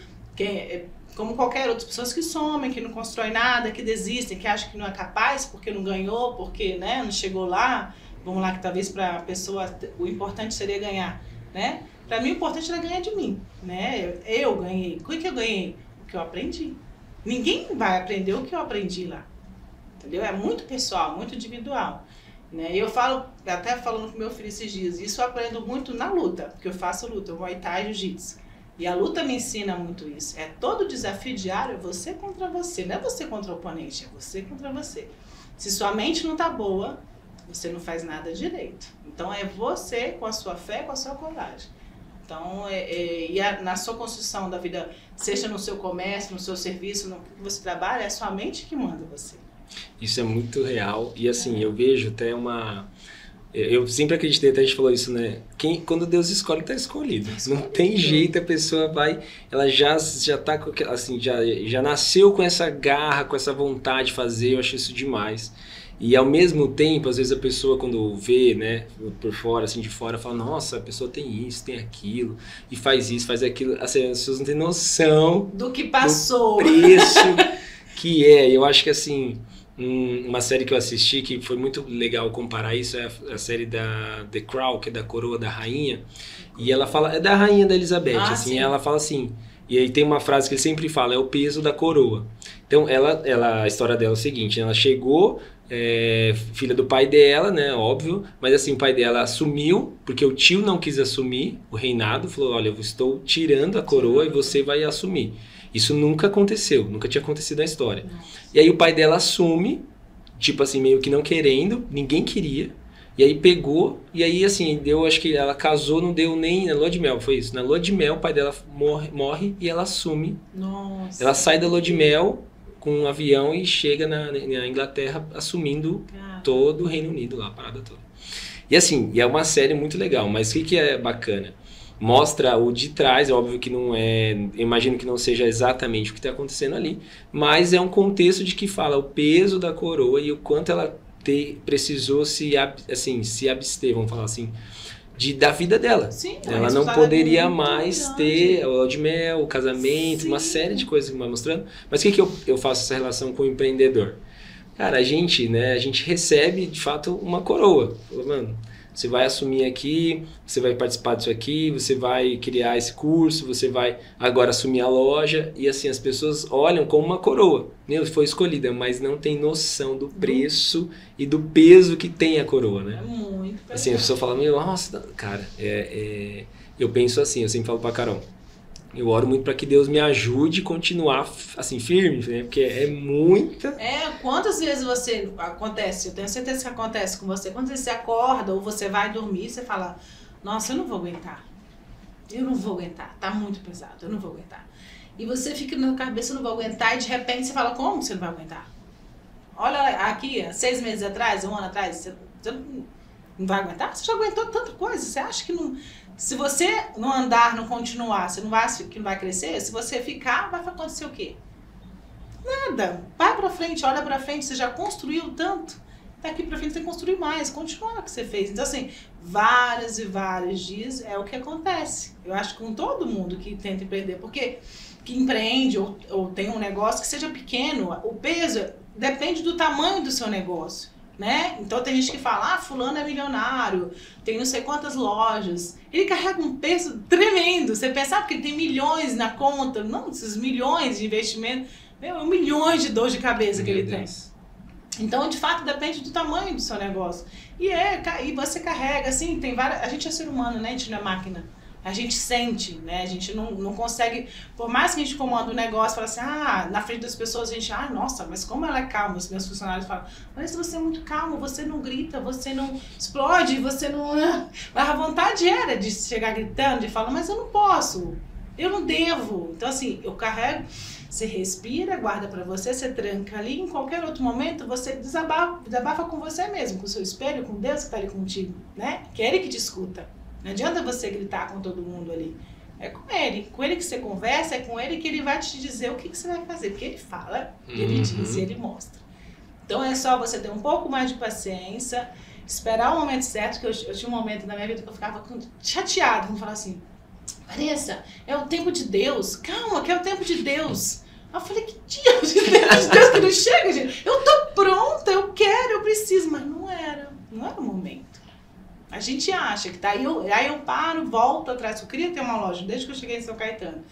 como qualquer outra pessoas que somem, que não constroem nada, que desistem, que acham que não é capaz porque não ganhou, porque, né, não chegou lá. Vamos lá, que talvez para a pessoa o importante seria ganhar. Né? Para mim o importante era ganhar de mim. Né? Eu ganhei. O que eu ganhei? O que eu aprendi. Ninguém vai aprender o que eu aprendi lá. Entendeu? É muito pessoal, muito individual. Né? E eu falo, até falando com meu filho esses dias, isso eu aprendo muito na luta, porque eu faço luta, eu vou Muay-Thai e Jiu-Jitsu. E a luta me ensina muito isso. É todo desafio diário, é você contra você, não é você contra o oponente, é você contra você. Se sua mente não tá boa, você não faz nada direito. Então é você com a sua fé, com a sua coragem. Então, na sua construção da vida, seja no seu comércio, no seu serviço, no que você trabalha, é sua mente que manda você. Isso é muito real e assim, eu vejo até eu sempre acreditei, até a gente falou isso, né? Quando Deus escolhe, tá escolhido. Não tem jeito, a pessoa ela já tá, assim, já nasceu com essa garra, com essa vontade de fazer, eu acho isso demais. E ao mesmo tempo, às vezes a pessoa quando vê, né, por fora, assim, de fora, fala, nossa, a pessoa tem isso, tem aquilo, e faz isso, faz aquilo. Assim, as pessoas não têm noção do que passou. Do preço que é. Eu acho que, assim, uma série que eu assisti, que foi muito legal comparar isso, é a série da The Crown, que é da Coroa da Rainha, e ela fala, é da Rainha da Elizabeth, assim, sim. Ela fala assim, e aí tem uma frase que ele sempre fala, é o peso da coroa. Então, a história dela é o seguinte, ela chegou filha do pai dela, né, óbvio, mas assim, o pai dela assumiu, porque o tio não quis assumir o reinado, falou, olha, eu estou tirando a coroa e você vai assumir. Isso nunca aconteceu, nunca tinha acontecido na história. E aí o pai dela assume, tipo assim, meio que não querendo, ninguém queria, e aí pegou, e aí assim, deu, acho que ela casou, não deu nem na lua de mel, foi isso. Na lua de mel, o pai dela morre e ela assume. Nossa. Ela sai da lua de mel com um avião e chega na Inglaterra assumindo todo o Reino Unido lá, a parada toda. E assim, é uma série muito legal, mas o que é bacana? Mostra o de trás, é óbvio que não é, eu imagino que não seja exatamente o que está acontecendo ali, mas é um contexto de que fala o peso da coroa e o quanto ela precisou se abster, vamos falar assim, da vida dela. Sim, ela não poderia mais ter o lua de mel, o casamento, uma série de coisas que vai mostrando. Mas o que eu faço essa relação com o empreendedor? Cara, a gente recebe, de fato, uma coroa. Mano, você vai assumir aqui, você vai participar disso aqui, você vai criar esse curso, você vai agora assumir a loja. E assim, as pessoas olham como uma coroa. Meu, foi escolhida, mas não tem noção do preço e do peso que tem a coroa, né? É muito pesado. Assim, a pessoa fala, meu, nossa, cara, eu penso assim, eu sempre falo pra Carol, eu oro muito para que Deus me ajude a continuar assim, firme, né? Porque é muita... Quantas vezes acontece, eu tenho certeza que acontece com você, quando você acorda ou você vai dormir, você fala, nossa, eu não vou aguentar, tá muito pesado, eu não vou aguentar. E você fica na cabeça, eu não vou aguentar, e de repente você fala, como você não vai aguentar? Olha aqui, 6 meses atrás, 1 ano atrás, você não vai aguentar? Você já aguentou tanta coisa, você acha que não... Se você não andar, não continuar, você não vai crescer, se você ficar, vai acontecer o quê? Nada. Vai pra frente, olha pra frente, você já construiu tanto, daqui pra frente você construir mais, continuar o que você fez. Então assim, vários e vários dias é o que acontece. Eu acho que com todo mundo que tenta empreender, porque que empreende ou tem um negócio que seja pequeno, o peso depende do tamanho do seu negócio. Né? Então tem gente que fala, fulano é milionário, tem não sei quantas lojas. Ele carrega um peso tremendo. Você pensa, porque ele tem milhões na conta. Não, esses milhões de investimento, milhões de dor de cabeça que ele tem. Então, de fato, depende do tamanho do seu negócio. E você carrega, assim, tem várias... A gente é ser humano, né? A gente não é máquina. A gente sente, né? A gente não consegue... Por mais que a gente comanda um negócio, fala assim, na frente das pessoas a gente... nossa, mas como ela é calma? Os meus funcionários falam, mas você é muito calmo, você não grita, você não explode, você não... A vontade era de chegar gritando, de falar, mas eu não posso, eu não devo. Então, assim, eu carrego... Você respira, guarda pra você, você tranca ali, em qualquer outro momento você desabafa com você mesmo, com o seu espelho, com Deus que tá ali contigo, né? Que é Ele que te escuta. Não adianta você gritar com todo mundo ali. É com ele que você conversa, é com ele que ele vai te dizer o que você vai fazer. Porque ele fala, ele diz e ele mostra. Então é só você ter um pouco mais de paciência, esperar o momento certo, que eu tinha um momento na minha vida que eu ficava chateada, quando falava assim, Vanessa, é o tempo de Deus, calma, que é o tempo de Deus. Eu falei, que tempo de Deus que não chega, gente? Eu tô pronta, eu quero, eu preciso, mas não era o momento. A gente acha que tá, aí eu paro, volto atrás, eu queria ter uma loja desde que eu cheguei em São Caetano.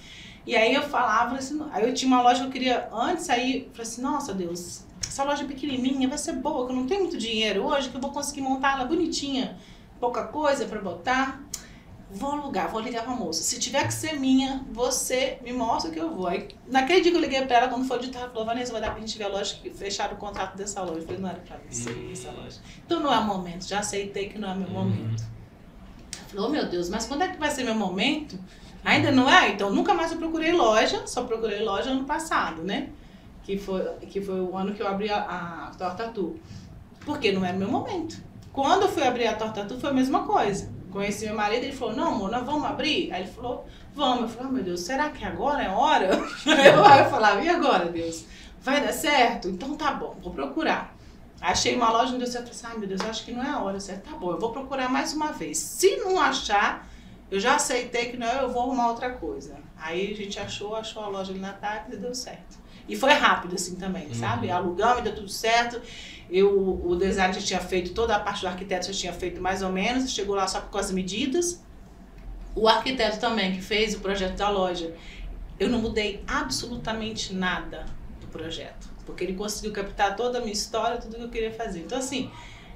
E aí eu falava assim, aí eu tinha uma loja que eu queria antes, aí eu falei assim, nossa Deus, essa loja pequenininha vai ser boa, que eu não tenho muito dinheiro hoje, que eu vou conseguir montar ela bonitinha, pouca coisa pra botar. Vou alugar, vou ligar pra moça. Se tiver que ser minha, você me mostra que eu vou. Aí, naquele dia que eu liguei pra ela, quando foi de tarde, ela falou, Vanessa, vai dar pra gente ver a loja que fecharam o contrato dessa loja. Eu falei, não era pra mim essa loja. Então não é o momento, já aceitei que não é meu momento. Ela falou, oh, meu Deus, mas quando é que vai ser meu momento? Ainda não é? Então nunca mais eu procurei loja, só procurei loja ano passado, né? Que foi o ano que eu abri a Torta Tu. Porque não era meu momento. Quando eu fui abrir a Torta Tu foi a mesma coisa. Conheci meu marido, ele falou, não amor, nós vamos abrir? Aí ele falou, vamos. Eu falei, oh, meu Deus, será que agora é hora? Aí eu falava, e agora, Deus? Vai dar certo? Então tá bom, vou procurar. Achei uma loja, não deu certo. Eu falei, ai meu Deus, eu acho que não é a hora, certo? Tá bom, eu vou procurar mais uma vez. Se não achar, eu já aceitei que não, eu vou arrumar outra coisa. Aí a gente achou a loja ali na tarde e deu certo. E foi rápido assim também, sabe? Alugamos, deu tudo certo. O design já tinha feito, toda a parte do arquiteto já tinha feito mais ou menos, chegou lá só com as medidas. O arquiteto também, que fez o projeto da loja, eu não mudei absolutamente nada do projeto. porque ele conseguiu captar toda a minha história, tudo que eu queria fazer. Então, assim,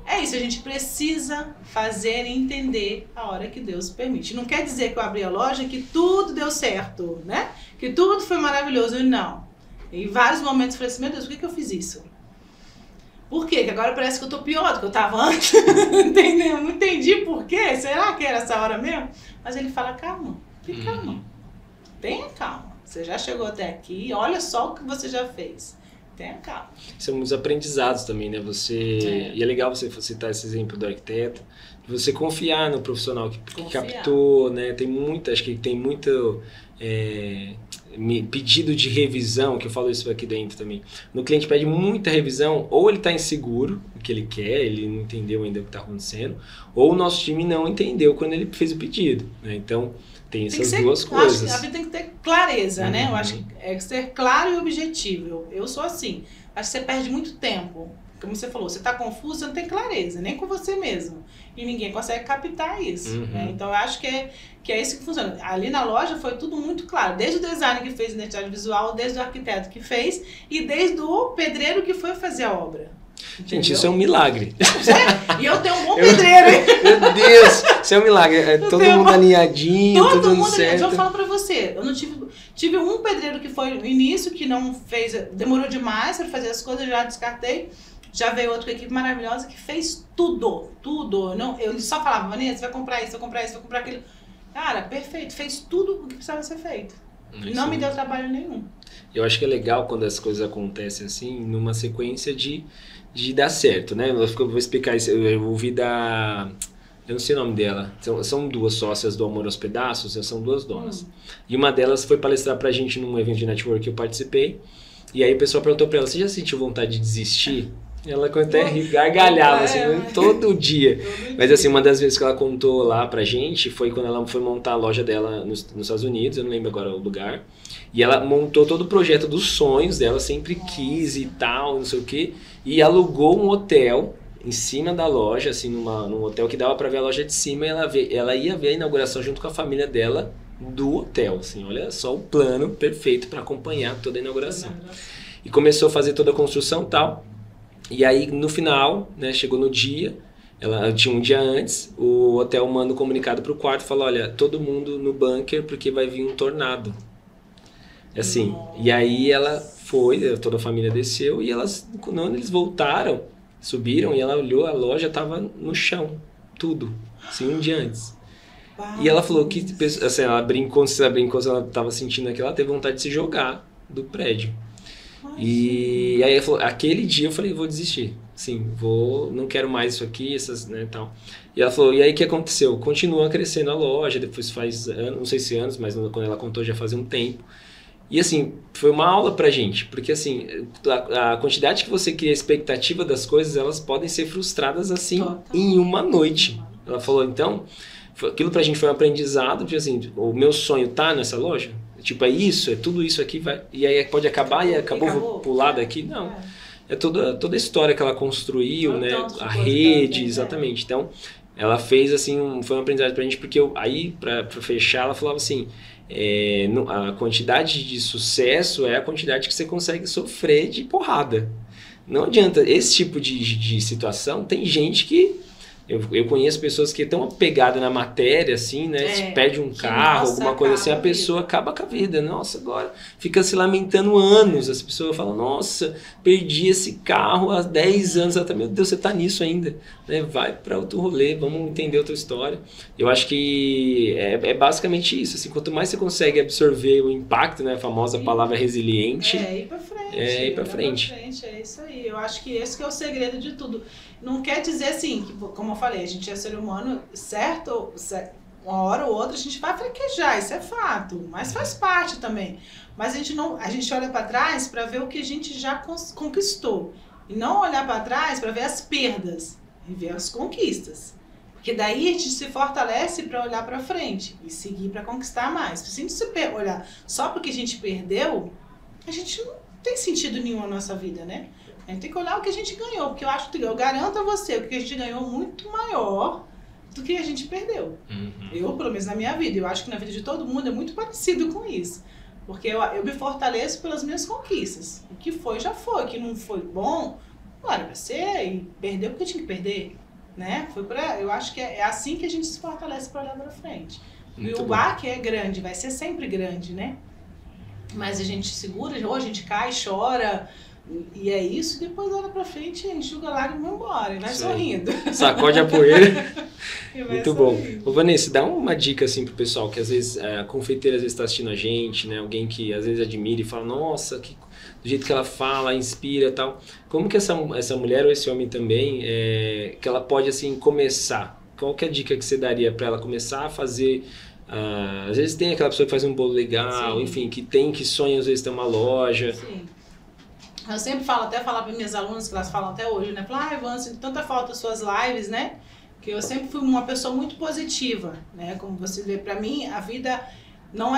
é isso, a gente precisa fazer e entender a hora que Deus permite. Não quer dizer que eu abri a loja que tudo deu certo, né? Que tudo foi maravilhoso. Não. Em vários momentos eu falei assim, meu Deus, por que eu fiz isso? Por quê? Que agora parece que eu tô pior do que eu tava antes. Entendeu? Não entendi por quê. Será que era essa hora mesmo? Mas ele fala, calma, fica calma. Tenha calma. Você já chegou até aqui, olha só o que você já fez. Tenha calma. São muitos aprendizados também, né? E é legal você citar esse exemplo do arquiteto, de você confiar no profissional que captou, né? Acho que tem muito pedido de revisão, que eu falo isso aqui dentro também. No cliente pede muita revisão, ou ele está inseguro do que ele quer, ele não entendeu ainda o que está acontecendo, ou o nosso time não entendeu quando ele fez o pedido, né? Então, tem essas duas coisas. Acho que a vida tem que ter clareza, né? Eu acho que é ser claro e objetivo. Eu sou assim. Acho que você perde muito tempo. Como você falou, você está confuso, você não tem clareza, nem com você mesmo. E ninguém consegue captar isso. Né? Então, eu acho que é isso que funciona. Ali na loja foi tudo muito claro. Desde o designer que fez identidade visual, desde o arquiteto que fez e desde o pedreiro que foi fazer a obra. Entendeu? Gente, isso é um milagre. E eu tenho um bom pedreiro, hein? Meu Deus, isso é um milagre. Todo mundo alinhadinho, tudo mundo certo. Eu falo pra você, eu não tive um pedreiro que foi no início, que não fez, demorou demais para fazer as coisas, já descartei. Já veio outra equipe maravilhosa que fez tudo. Eu só falava, Vanessa, você vai comprar isso, vai comprar isso, vai comprar aquilo. Cara, perfeito, fez tudo o que precisava ser feito. Não me deu trabalho nenhum. Eu acho que é legal quando as coisas acontecem assim, numa sequência de dar certo, né? Eu vou explicar isso. Eu ouvi da... Eu não sei o nome dela. São duas sócias do Amor aos Pedaços, são duas donas. E uma delas foi palestrar pra gente num evento de network que eu participei. E aí o pessoal perguntou pra ela, você já sentiu vontade de desistir? Ela até gargalhava, assim, todo dia. Mas assim, uma das vezes que ela contou lá pra gente foi quando ela foi montar a loja dela nos Estados Unidos, eu não lembro agora o lugar. E ela montou todo o projeto dos sonhos dela, sempre quis e tal, não sei o quê. E alugou um hotel em cima da loja, assim, num hotel que dava pra ver a loja de cima. E ela ia ver a inauguração junto com a família dela do hotel, assim. Olha só o plano perfeito pra acompanhar toda a inauguração. E começou a fazer toda a construção e tal. E aí, no final, né, chegou no dia, ela tinha um dia antes, o hotel manda um comunicado pro quarto e fala, olha, todo mundo no bunker porque vai vir um tornado. Assim, e aí ela foi, toda a família desceu e quando eles voltaram, subiram e ela olhou, a loja tava no chão, tudo, assim, um dia antes. E ela falou que, assim, ela brincou se ela tava sentindo aquilo, ela teve vontade de se jogar do prédio. E aí falou, aquele dia eu falei, vou desistir, sim, não quero mais isso aqui, né, tal. E ela falou, e aí o que aconteceu? Continua crescendo a loja, depois faz anos, não sei se anos, mas quando ela contou já fazia um tempo. E assim, foi uma aula pra gente, porque assim, a quantidade que você cria a expectativa das coisas, elas podem ser frustradas assim em uma noite. Ela falou, então, aquilo pra gente foi um aprendizado, de assim, o meu sonho tá nessa loja? Tipo, é isso, é tudo isso aqui, e aí pode acabar e acabou, vou pular daqui? Não. É toda a história que ela construiu, né? A rede, exatamente. Então, ela fez assim, foi um aprendizado pra gente, porque aí, pra fechar, ela falava assim, a quantidade de sucesso é a quantidade que você consegue sofrer de porrada. Não adianta, esse tipo de situação, tem gente que... Eu conheço pessoas que estão apegadas na matéria, assim, né? Se perde um carro, alguma coisa assim, a pessoa acaba com a vida. Nossa, agora fica se lamentando anos. As pessoas falam, nossa, perdi esse carro há 10 anos. Meu Deus, você tá nisso ainda. Né? Vai para outro rolê, vamos entender outra história. Eu acho que é basicamente isso. Assim, quanto mais você consegue absorver o impacto, né? A famosa palavra resiliente. Ir pra frente. Ir pra frente. É isso aí. Eu acho que esse que é o segredo de tudo. Não quer dizer assim, que, como eu falei, a gente é ser humano, certo? Uma hora ou outra a gente vai fraquejar, isso é fato, mas faz parte também. Mas a gente olha para trás para ver o que a gente já conquistou. E não olhar para trás para ver as perdas e ver as conquistas. Porque daí a gente se fortalece para olhar para frente e seguir para conquistar mais. Se a gente olhar só porque a gente perdeu, a gente não tem sentido nenhum na nossa vida, né? A gente tem que olhar o que a gente ganhou, porque eu garanto a você, o que a gente ganhou é muito maior do que a gente perdeu. Eu, pelo menos na minha vida, eu acho que na vida de todo mundo é muito parecido com isso. Porque eu me fortaleço pelas minhas conquistas. O que foi, já foi. O que não foi bom, olha, vai ser e perdeu porque tinha que perder. Né? Eu acho que é assim que a gente se fortalece para olhar para frente. E o baque é grande, vai ser sempre grande, né? Mas a gente segura, ou a gente cai, chora, e é isso, e depois olha pra frente, enxuga a lágrima e vai embora, e vai sorrindo. Sacode a poeira. Muito bom. Sorrindo. Ô Vanessa, dá uma dica assim pro pessoal, que às vezes a confeiteira às vezes tá assistindo a gente, né? Alguém que às vezes admira e fala, nossa, do jeito que ela fala, inspira e tal. Como que essa mulher ou esse homem também, que ela pode assim começar? Qual que é a dica que você daria para ela começar a fazer? Às vezes tem aquela pessoa que faz um bolo legal, sim, enfim, que sonha às vezes ter uma loja. Sim. Eu sempre falo, até falar para minhas alunas, que elas falam até hoje, né? Falam, Ivan, sinto tanta falta das suas lives, né? Que eu sempre fui uma pessoa muito positiva, né? Como você vê, para mim, a vida não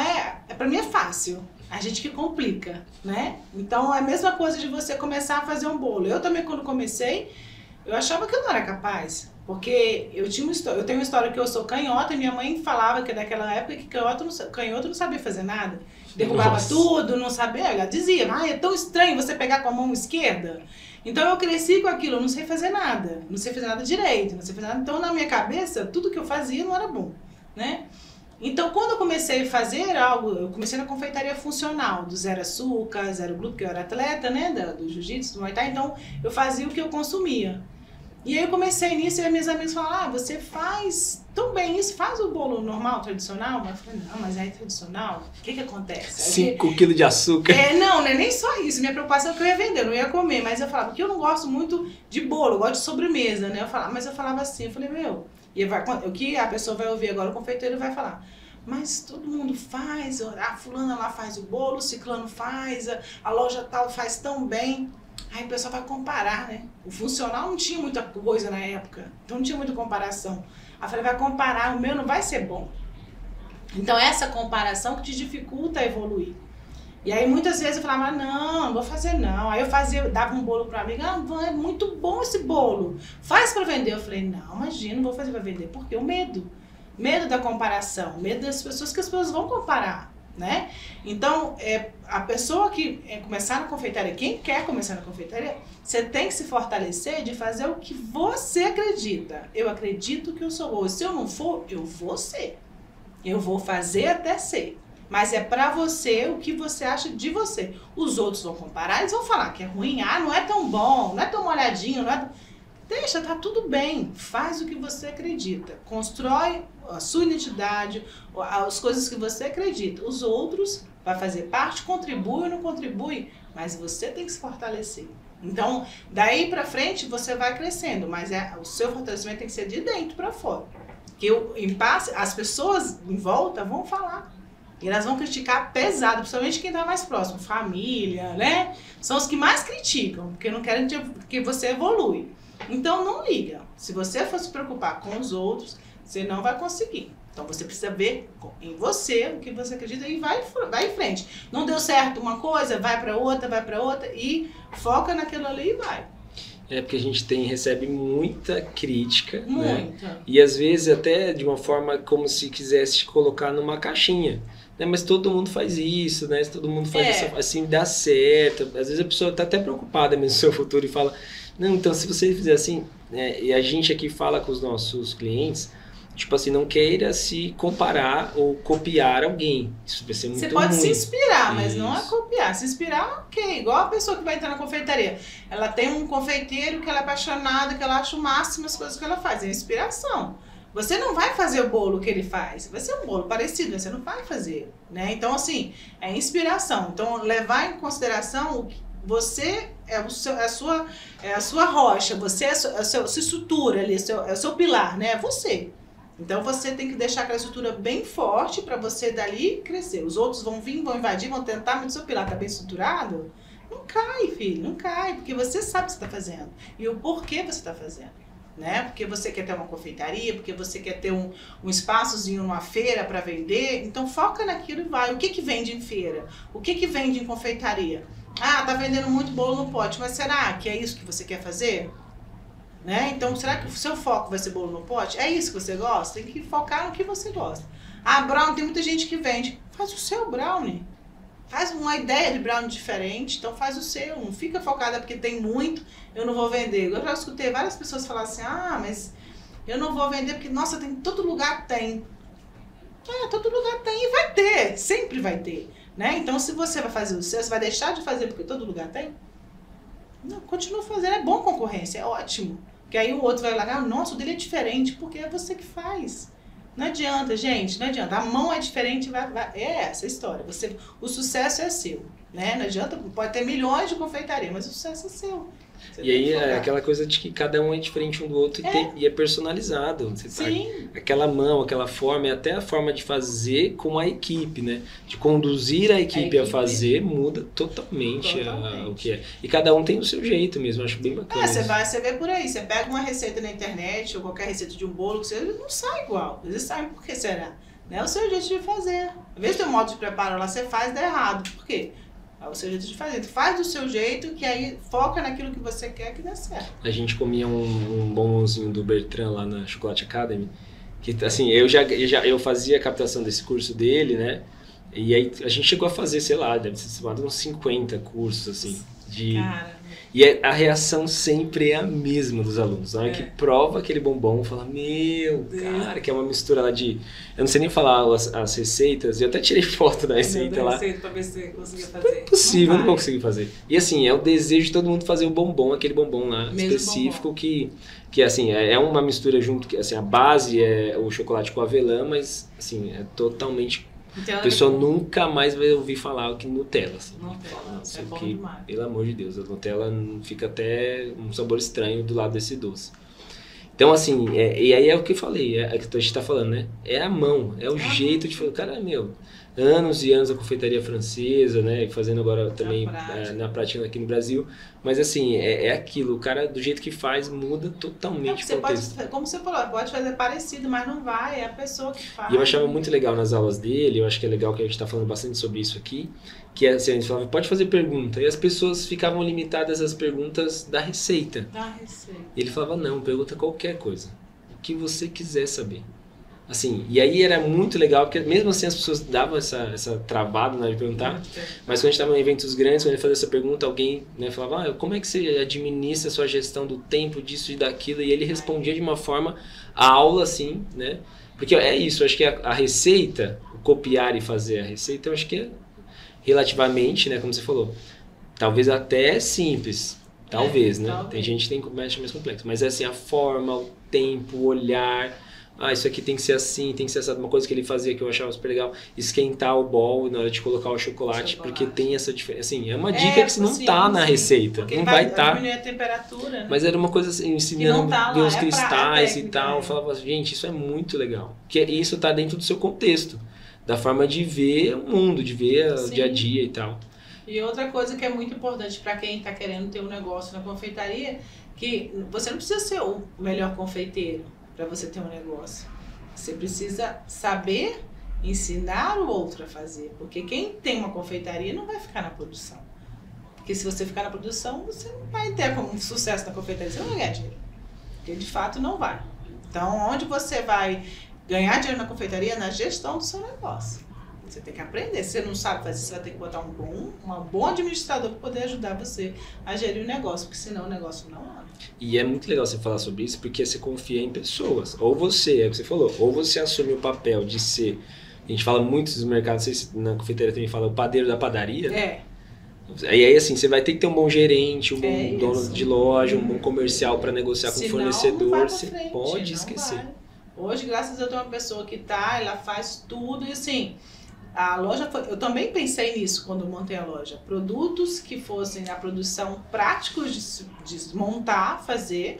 para mim é fácil. A gente que complica, né? Então, é a mesma coisa de você começar a fazer um bolo. Eu também, quando comecei, eu achava que eu não era capaz. Porque eu tenho uma história que eu sou canhota e minha mãe falava que naquela época que canhoto não sabia fazer nada. Derrubava tudo, não sabia. Ela dizia, é tão estranho você pegar com a mão esquerda. Então eu cresci com aquilo, eu não sei fazer nada. Não sei fazer nada direito, não sei fazer nada. Então na minha cabeça, tudo que eu fazia não era bom, né? Então quando eu comecei a fazer algo, eu comecei na confeitaria funcional, do zero açúcar, zero glúten, porque eu era atleta, né? Do jiu-jitsu, do Muay Thai, então eu fazia o que eu consumia. E aí eu comecei nisso e minhas amigas falaram, você faz tão bem isso, faz o bolo normal, tradicional? Mas eu falei, não, mas é tradicional, o que acontece? 5 quilos de açúcar. Não é nem só isso, minha preocupação é que eu ia vender, eu não ia comer, mas eu falava, porque eu não gosto muito de bolo, eu gosto de sobremesa, né? Mas eu falava assim, eu falei, o que a pessoa vai ouvir agora, o confeiteiro vai falar, mas todo mundo faz, a fulana lá faz o bolo, o ciclano faz, a loja tal faz tão bem. Aí o pessoal vai comparar, né? O funcional não tinha muita coisa na época, então não tinha muita comparação. Aí eu falei, vai comparar, o meu não vai ser bom. Então essa comparação que te dificulta a evoluir. E aí muitas vezes eu falava, não vou fazer não. Aí eu dava um bolo pra amiga, é muito bom esse bolo, faz pra vender. Eu falei, não, imagina, não vou fazer pra vender, porque o medo da comparação, medo das pessoas, que as pessoas vão comparar. Né? Então, a pessoa que começar na confeitaria, quem quer começar na confeitaria, você tem que se fortalecer de fazer o que você acredita. Eu acredito que eu sou boa. Se eu não for, eu vou ser. Eu vou fazer até ser. Mas é pra você o que você acha de você. Os outros vão comparar, eles vão falar que é ruim, não é tão bom, não é tão molhadinho, não é... Deixa, tá tudo bem. Faz o que você acredita. Constrói a sua identidade, as coisas que você acredita. Os outros vai fazer parte, contribui ou não contribui, mas você tem que se fortalecer. Então, daí pra frente você vai crescendo, mas o seu fortalecimento tem que ser de dentro pra fora. Porque as pessoas em volta vão falar. E elas vão criticar pesado, principalmente quem tá mais próximo, família, né? São os que mais criticam, porque não querem que você evolui. Então não liga. Se você for se preocupar com os outros, você não vai conseguir. Então você precisa ver em você o que você acredita e vai em frente. Não deu certo uma coisa, vai para outra e foca naquilo ali e vai. Porque a gente recebe muita crítica, muita, né? E às vezes até de uma forma como se quisesse te colocar numa caixinha. Né? Mas todo mundo faz isso, né? Se todo mundo faz isso, assim, dá certo. Às vezes a pessoa está até preocupada mesmo no seu futuro e fala, não, então se você fizer assim, né? E a gente aqui fala com os nossos clientes, tipo assim, não queira se comparar ou copiar alguém. Isso vai ser muito ruim. Você pode se inspirar, mas não é copiar. Se inspirar, ok. Igual a pessoa que vai entrar na confeitaria. Ela tem um confeiteiro que ela é apaixonada, que ela acha o máximo as coisas que ela faz. É inspiração. Você não vai fazer o bolo que ele faz. Vai ser um bolo parecido, mas você não vai fazer. Né? Então, assim, é inspiração. Então, levar em consideração o que você é a sua rocha, você é a sua estrutura ali, é o seu pilar, né? É você. Então você tem que deixar aquela estrutura bem forte para você dali crescer. Os outros vão vir, vão invadir, vão tentar, mas o seu pilar tá bem estruturado, não cai, filho, não cai, porque você sabe o que você está fazendo e o porquê você está fazendo. Né? Porque você quer ter uma confeitaria, porque você quer ter um espaçozinho numa feira para vender, então foca naquilo e vai. O que vende em feira? O que vende em confeitaria? Tá vendendo muito bolo no pote, mas será que é isso que você quer fazer? Né? Então, será que o seu foco vai ser bolo no pote? É isso que você gosta? Tem que focar no que você gosta. Brownie, tem muita gente que vende. Faz o seu brownie. Faz uma ideia de brownie diferente, então faz o seu. Não fica focada porque tem muito, eu não vou vender. Eu já escutei várias pessoas falar assim, mas eu não vou vender porque, nossa, todo lugar tem. Todo lugar tem e vai ter, sempre vai ter. Né? Então, se você vai fazer o seu, você vai deixar de fazer porque todo lugar tem? Não, continua fazendo, é bom concorrência, é ótimo. Porque aí o outro vai lá, nossa, o dele é diferente, porque é você que faz. Não adianta, gente, não adianta. A mão é diferente, é essa a história. O sucesso é seu, né? Não adianta, pode ter milhões de confeitaria, mas o sucesso é seu. E aí é aquela coisa de que cada um é diferente um do outro e é personalizado. Sim. Aquela mão, aquela forma, e até a forma de fazer com a equipe, né? De conduzir a equipe a fazer muda totalmente o que é. E cada um tem o seu jeito mesmo, eu acho bem bacana. Você vê por aí, você pega uma receita na internet ou qualquer receita de um bolo, você não sai igual. Eles saem por que será? Né? É o seu jeito de fazer. Às vezes tem um modo de preparo lá, você faz e dá errado. Por quê? É o seu jeito de fazer. Tu faz do seu jeito, que aí foca naquilo que você quer que dê certo. A gente comia um bombonzinho do Bertrand lá na Chocolate Academy, que assim, eu fazia a captação desse curso dele, né? E aí a gente chegou a fazer, sei lá, deve ser chamado uns 50 cursos, assim, Cara. E a reação sempre é a mesma dos alunos. Na hora que prova aquele bombom, fala, meu, cara, que é uma mistura lá de... Eu não sei nem falar as receitas, eu até tirei foto da receita lá. Receita pra ver se você conseguia fazer. É impossível, não vou conseguir fazer. E assim, é o desejo de todo mundo fazer o bombom, aquele bombom lá mesmo específico bombom. que assim, é uma mistura junto, que assim, a base é o chocolate com avelã, mas assim, é totalmente... Então, a pessoa nunca mais vai ouvir falar que Nutella. Assim. Nutella, é bom que, demais. pelo amor de Deus, a Nutella fica até um sabor estranho do lado desse doce. Então, assim, e aí é o que eu falei, é o que a gente tá falando, né? É a mão, é o jeito de fazer. Cara, anos e anos a confeitaria francesa, né? Fazendo agora também na prática aqui no Brasil. Mas, assim, é aquilo. O cara, do jeito que faz, muda totalmente o contexto. Como você falou, pode fazer parecido, mas não vai. É a pessoa que faz. E eu achava muito legal nas aulas dele, eu acho que é legal que a gente tá falando bastante sobre isso aqui, que é assim, a gente falava, pode fazer pergunta. E as pessoas ficavam limitadas às perguntas da receita. E ele falava, não, pergunta qualquer coisa. O que você quiser saber. Assim, e aí era muito legal, porque mesmo assim as pessoas davam essa travada na hora de perguntar, mas quando a gente estava em eventos grandes, quando ele fazia essa pergunta, alguém, né, falava, como é que você administra a sua gestão do tempo, disso e daquilo, e ele respondia de uma forma, a aula assim, né, porque é isso, eu acho que a receita, o copiar e fazer a receita, eu acho que é relativamente, né, como você falou, talvez até simples, talvez, né, talvez. Tem gente que tem mais complexo, mas é assim, a forma, o tempo, o olhar... isso aqui tem que ser assim, tem que ser essa. Uma coisa que ele fazia que eu achava super legal, esquentar o bol na hora de colocar o chocolate. Porque tem essa diferença. Assim, é uma dica que não tá na receita. Não vai estar. Diminuir a temperatura, né? Mas era uma coisa assim, ensinando os cristais e tal. Eu né? falava, gente, isso é muito legal. Porque isso tá dentro do seu contexto. Da forma de ver o mundo, de ver o dia a dia e tal. E outra coisa que é muito importante para quem está querendo ter um negócio na confeitaria, que você não precisa ser o melhor confeiteiro para você ter um negócio. Você precisa saber ensinar o outro a fazer. Porque quem tem uma confeitaria não vai ficar na produção. Porque se você ficar na produção, você não vai ter como um sucesso na confeitaria. Você não vai ganhar dinheiro. Porque de fato não vai. Então, onde você vai ganhar dinheiro na confeitaria? Na gestão do seu negócio. Você tem que aprender. Se você não sabe fazer, você vai ter que botar um bom administrador para poder ajudar você a gerir o negócio. Porque senão o negócio não anda. E é muito legal você falar sobre isso, porque você confia em pessoas. Ou você, é o que você falou, ou você assume o papel de ser... A gente fala muito nos mercados, não sei se na confeitaria também fala o padeiro da padaria. E aí, assim, você vai ter que ter um bom gerente, um bom dono de loja, um bom comercial para negociar com o fornecedor. Você pode esquecer. Hoje, graças a Deus, eu tenho uma pessoa que ela faz tudo e assim... A loja eu também pensei nisso quando eu montei a loja. Produtos que fossem na produção práticos de montar, fazer,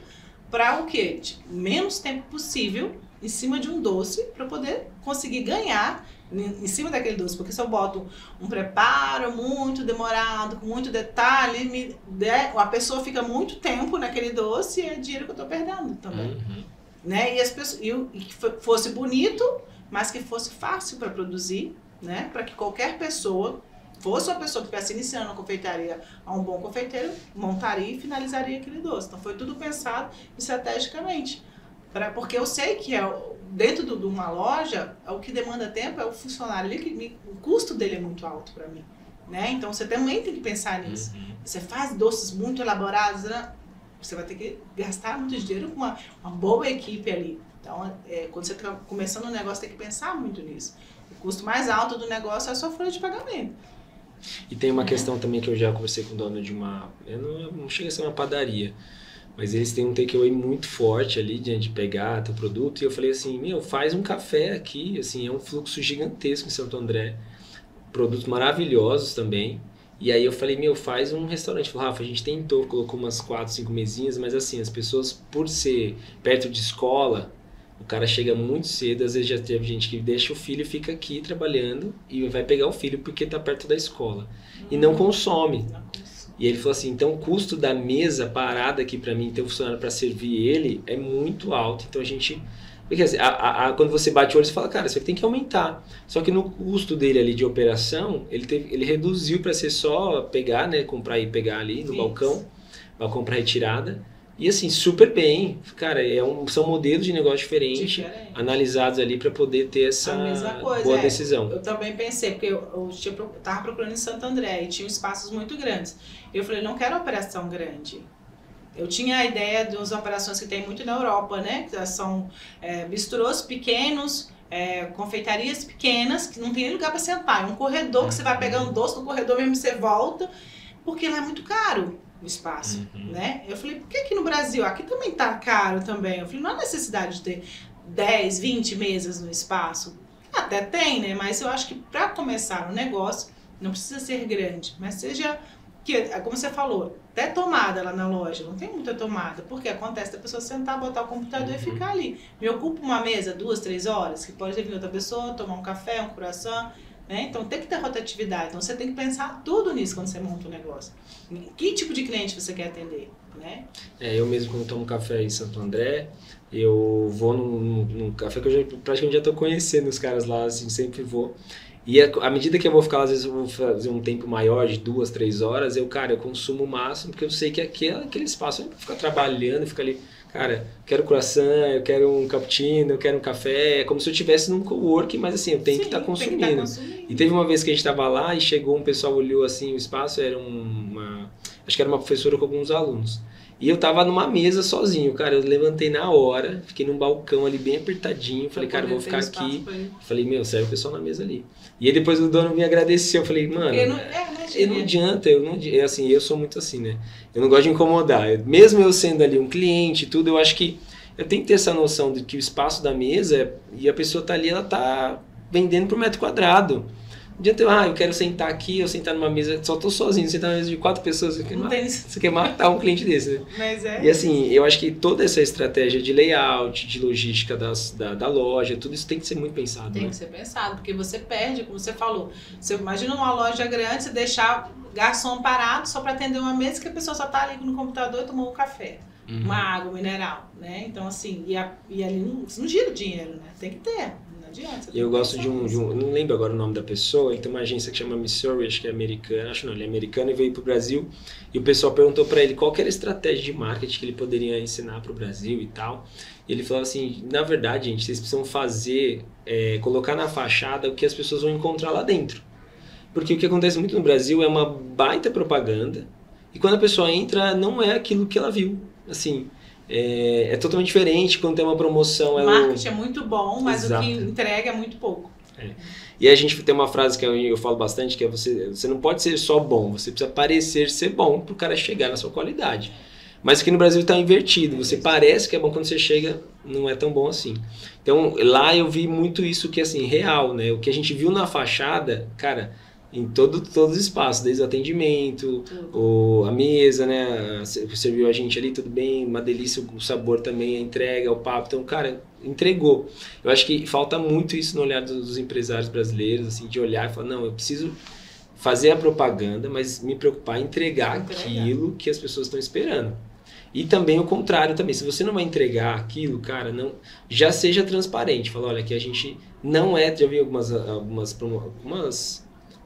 para o quê? Menos tempo possível em cima de um doce, para poder conseguir ganhar em cima daquele doce. Porque se eu boto um preparo muito demorado, com muito detalhe, a pessoa fica muito tempo naquele doce e é dinheiro que eu estou perdendo também. Né? E que fosse bonito, mas que fosse fácil para produzir. Né? Para que qualquer pessoa, fosse uma pessoa que estivesse iniciando a confeitaria a um bom confeiteiro, montaria e finalizaria aquele doce. Então foi tudo pensado estrategicamente. Porque eu sei que dentro de uma loja, o que demanda tempo é o funcionário ali, o custo dele é muito alto para mim. né? Então você também tem que pensar nisso. Você faz doces muito elaborados, né? Você vai ter que gastar muito dinheiro com uma boa equipe ali. Então, quando você está começando um negócio, tem que pensar muito nisso. O custo mais alto do negócio é a sua folha de pagamento. E tem uma questão também que eu já conversei com o dono de uma... não chega a ser uma padaria, mas eles têm um takeaway muito forte ali de pegar teu produto. E eu falei assim, faz um café aqui, assim, é um fluxo gigantesco em Santo André. Produtos maravilhosos também. E aí eu falei, faz um restaurante. Falei, Rafa, a gente tentou, colocou umas 4, 5 mesinhas, mas assim, as pessoas, por ser perto de escola, o cara chega muito cedo, às vezes já teve gente que deixa o filho e fica aqui trabalhando e vai pegar o filho porque tá perto da escola. E não consome. E ele falou assim, então o custo da mesa parada aqui para mim, ter um funcionário para servir ele, é muito alto. Então a gente... Porque assim, quando você bate o olho, você fala, cara, isso aqui tem que aumentar. Só que no custo dele ali de operação, ele reduziu para ser só pegar, né, comprar e pegar ali no balcão para retirada. E assim, super bem. Cara, são modelos de negócio diferentes, analisados ali para poder ter essa boa decisão. Eu também pensei, porque eu estava procurando em Santo André e tinha espaços muito grandes. Eu falei, não quero operação grande. Eu tinha a ideia das operações que tem muito na Europa, né? Que são bistrôs pequenos, confeitarias pequenas, que não tem nem lugar para sentar. É um corredor que você vai pegando doce, no corredor mesmo você volta, porque lá é muito caro o espaço, né? Eu falei, por que aqui no Brasil? Aqui também tá caro também. Eu falei, não há necessidade de ter 10, 20 mesas no espaço. Até tem, né? Mas eu acho que para começar um negócio, não precisa ser grande, mas seja... como você falou, até tomada lá na loja, não tem muita tomada, porque acontece da pessoa sentar, botar o computador e ficar ali. Me ocupa uma mesa 2, 3 horas, que pode vir outra pessoa, tomar um café, um croissant, né? Então tem que ter rotatividade, então você tem que pensar tudo nisso quando você monta um negócio. Que tipo de cliente você quer atender, né? Eu mesmo quando tomo café em Santo André, eu vou num café que eu praticamente já estou conhecendo os caras lá, assim, sempre vou. E à medida que eu vou ficar lá, às vezes eu vou fazer um tempo maior de 2, 3 horas, eu consumo o máximo, porque eu sei que aquele espaço eu ficar trabalhando, fica ali, cara, quero croissant, eu quero um cappuccino, eu quero um café, é como se eu estivesse num coworking, mas assim, eu tenho que estar consumindo. E teve uma vez que a gente estava lá e chegou um pessoal, olhou assim o espaço, acho que era uma professora com alguns alunos. E eu tava numa mesa sozinho, cara, eu levantei na hora, fiquei num balcão ali bem apertadinho, falei, cara, eu vou ficar aqui. Falei, serve o pessoal na mesa ali. E aí depois o dono me agradeceu, eu falei, mano, não adianta, eu sou muito assim, né? Eu não gosto de incomodar, mesmo eu sendo ali um cliente e tudo, eu acho que eu tenho que ter essa noção de que o espaço da mesa, e a pessoa tá ali, ela tá vendendo por metro quadrado. Não adianta eu quero sentar aqui, eu sentar numa mesa, só tô sozinho, sentar numa mesa de 4 pessoas, você quer matar um cliente desse, né? Mas E assim, eu acho que toda essa estratégia de layout, de logística da loja, tudo isso tem que ser muito pensado. Tem que ser pensado, porque você perde, como você falou. Você imagina uma loja grande, você deixar garçom parado só para atender uma mesa que a pessoa só tá ali no computador e tomou um café, uma água mineral, né? Então assim, e ali não gira o dinheiro, né? Tem que ter. Eu gosto de um, não lembro agora o nome da pessoa, ele tem uma agência que chama Missouri, acho que é americana, ele é americano e veio pro Brasil, e o pessoal perguntou para ele qual que era a estratégia de marketing que ele poderia ensinar pro Brasil e tal, e ele falou assim, na verdade, gente, vocês precisam colocar na fachada o que as pessoas vão encontrar lá dentro, porque o que acontece muito no Brasil é uma baita propaganda, e quando a pessoa entra, não é aquilo que ela viu, assim... É totalmente diferente quando tem uma promoção. O marketing é muito bom, mas Exato. O que entrega é muito pouco. E a gente tem uma frase que eu falo bastante, que é você não pode ser só bom, você precisa parecer ser bom para o cara chegar na sua qualidade. Mas aqui no Brasil está invertido, você parece que é bom, quando você chega não é tão bom assim. Então lá eu vi muito isso que assim, real, né? O que a gente viu na fachada, cara... Em todos os espaços, desde o atendimento, a mesa, né? Serviu a gente ali, tudo bem, uma delícia, o sabor também, a entrega, o papo. Então, cara, entregou. Eu acho que falta muito isso no olhar dos empresários brasileiros, assim, de olhar e falar, não, eu preciso fazer a propaganda, mas me preocupar em entregar aquilo que as pessoas estão esperando. E também o contrário também, se você não vai entregar aquilo, cara, não, já seja transparente. Fala, olha, que a gente não já vi algumas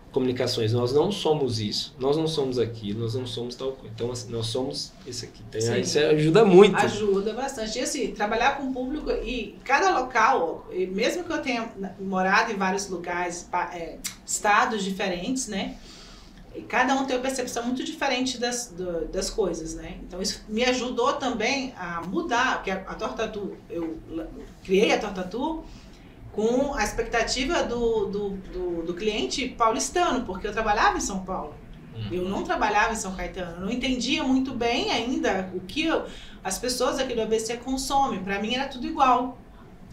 comunicações, nós não somos isso, nós não somos aquilo, nós não somos tal coisa, então assim, nós somos isso aqui, então, isso ajuda muito. Ajuda bastante, e assim, trabalhar com o público, e cada local, mesmo que eu tenha morado em vários lugares, estados diferentes, né, E cada um tem uma percepção muito diferente das coisas, né? Então isso me ajudou também a mudar, porque a Torta Tu, eu criei a Torta Tu com a expectativa do cliente paulistano, porque eu trabalhava em São Paulo. Eu não trabalhava em São Caetano, eu não entendia muito bem ainda o que as pessoas aqui do ABC consomem. Para mim era tudo igual.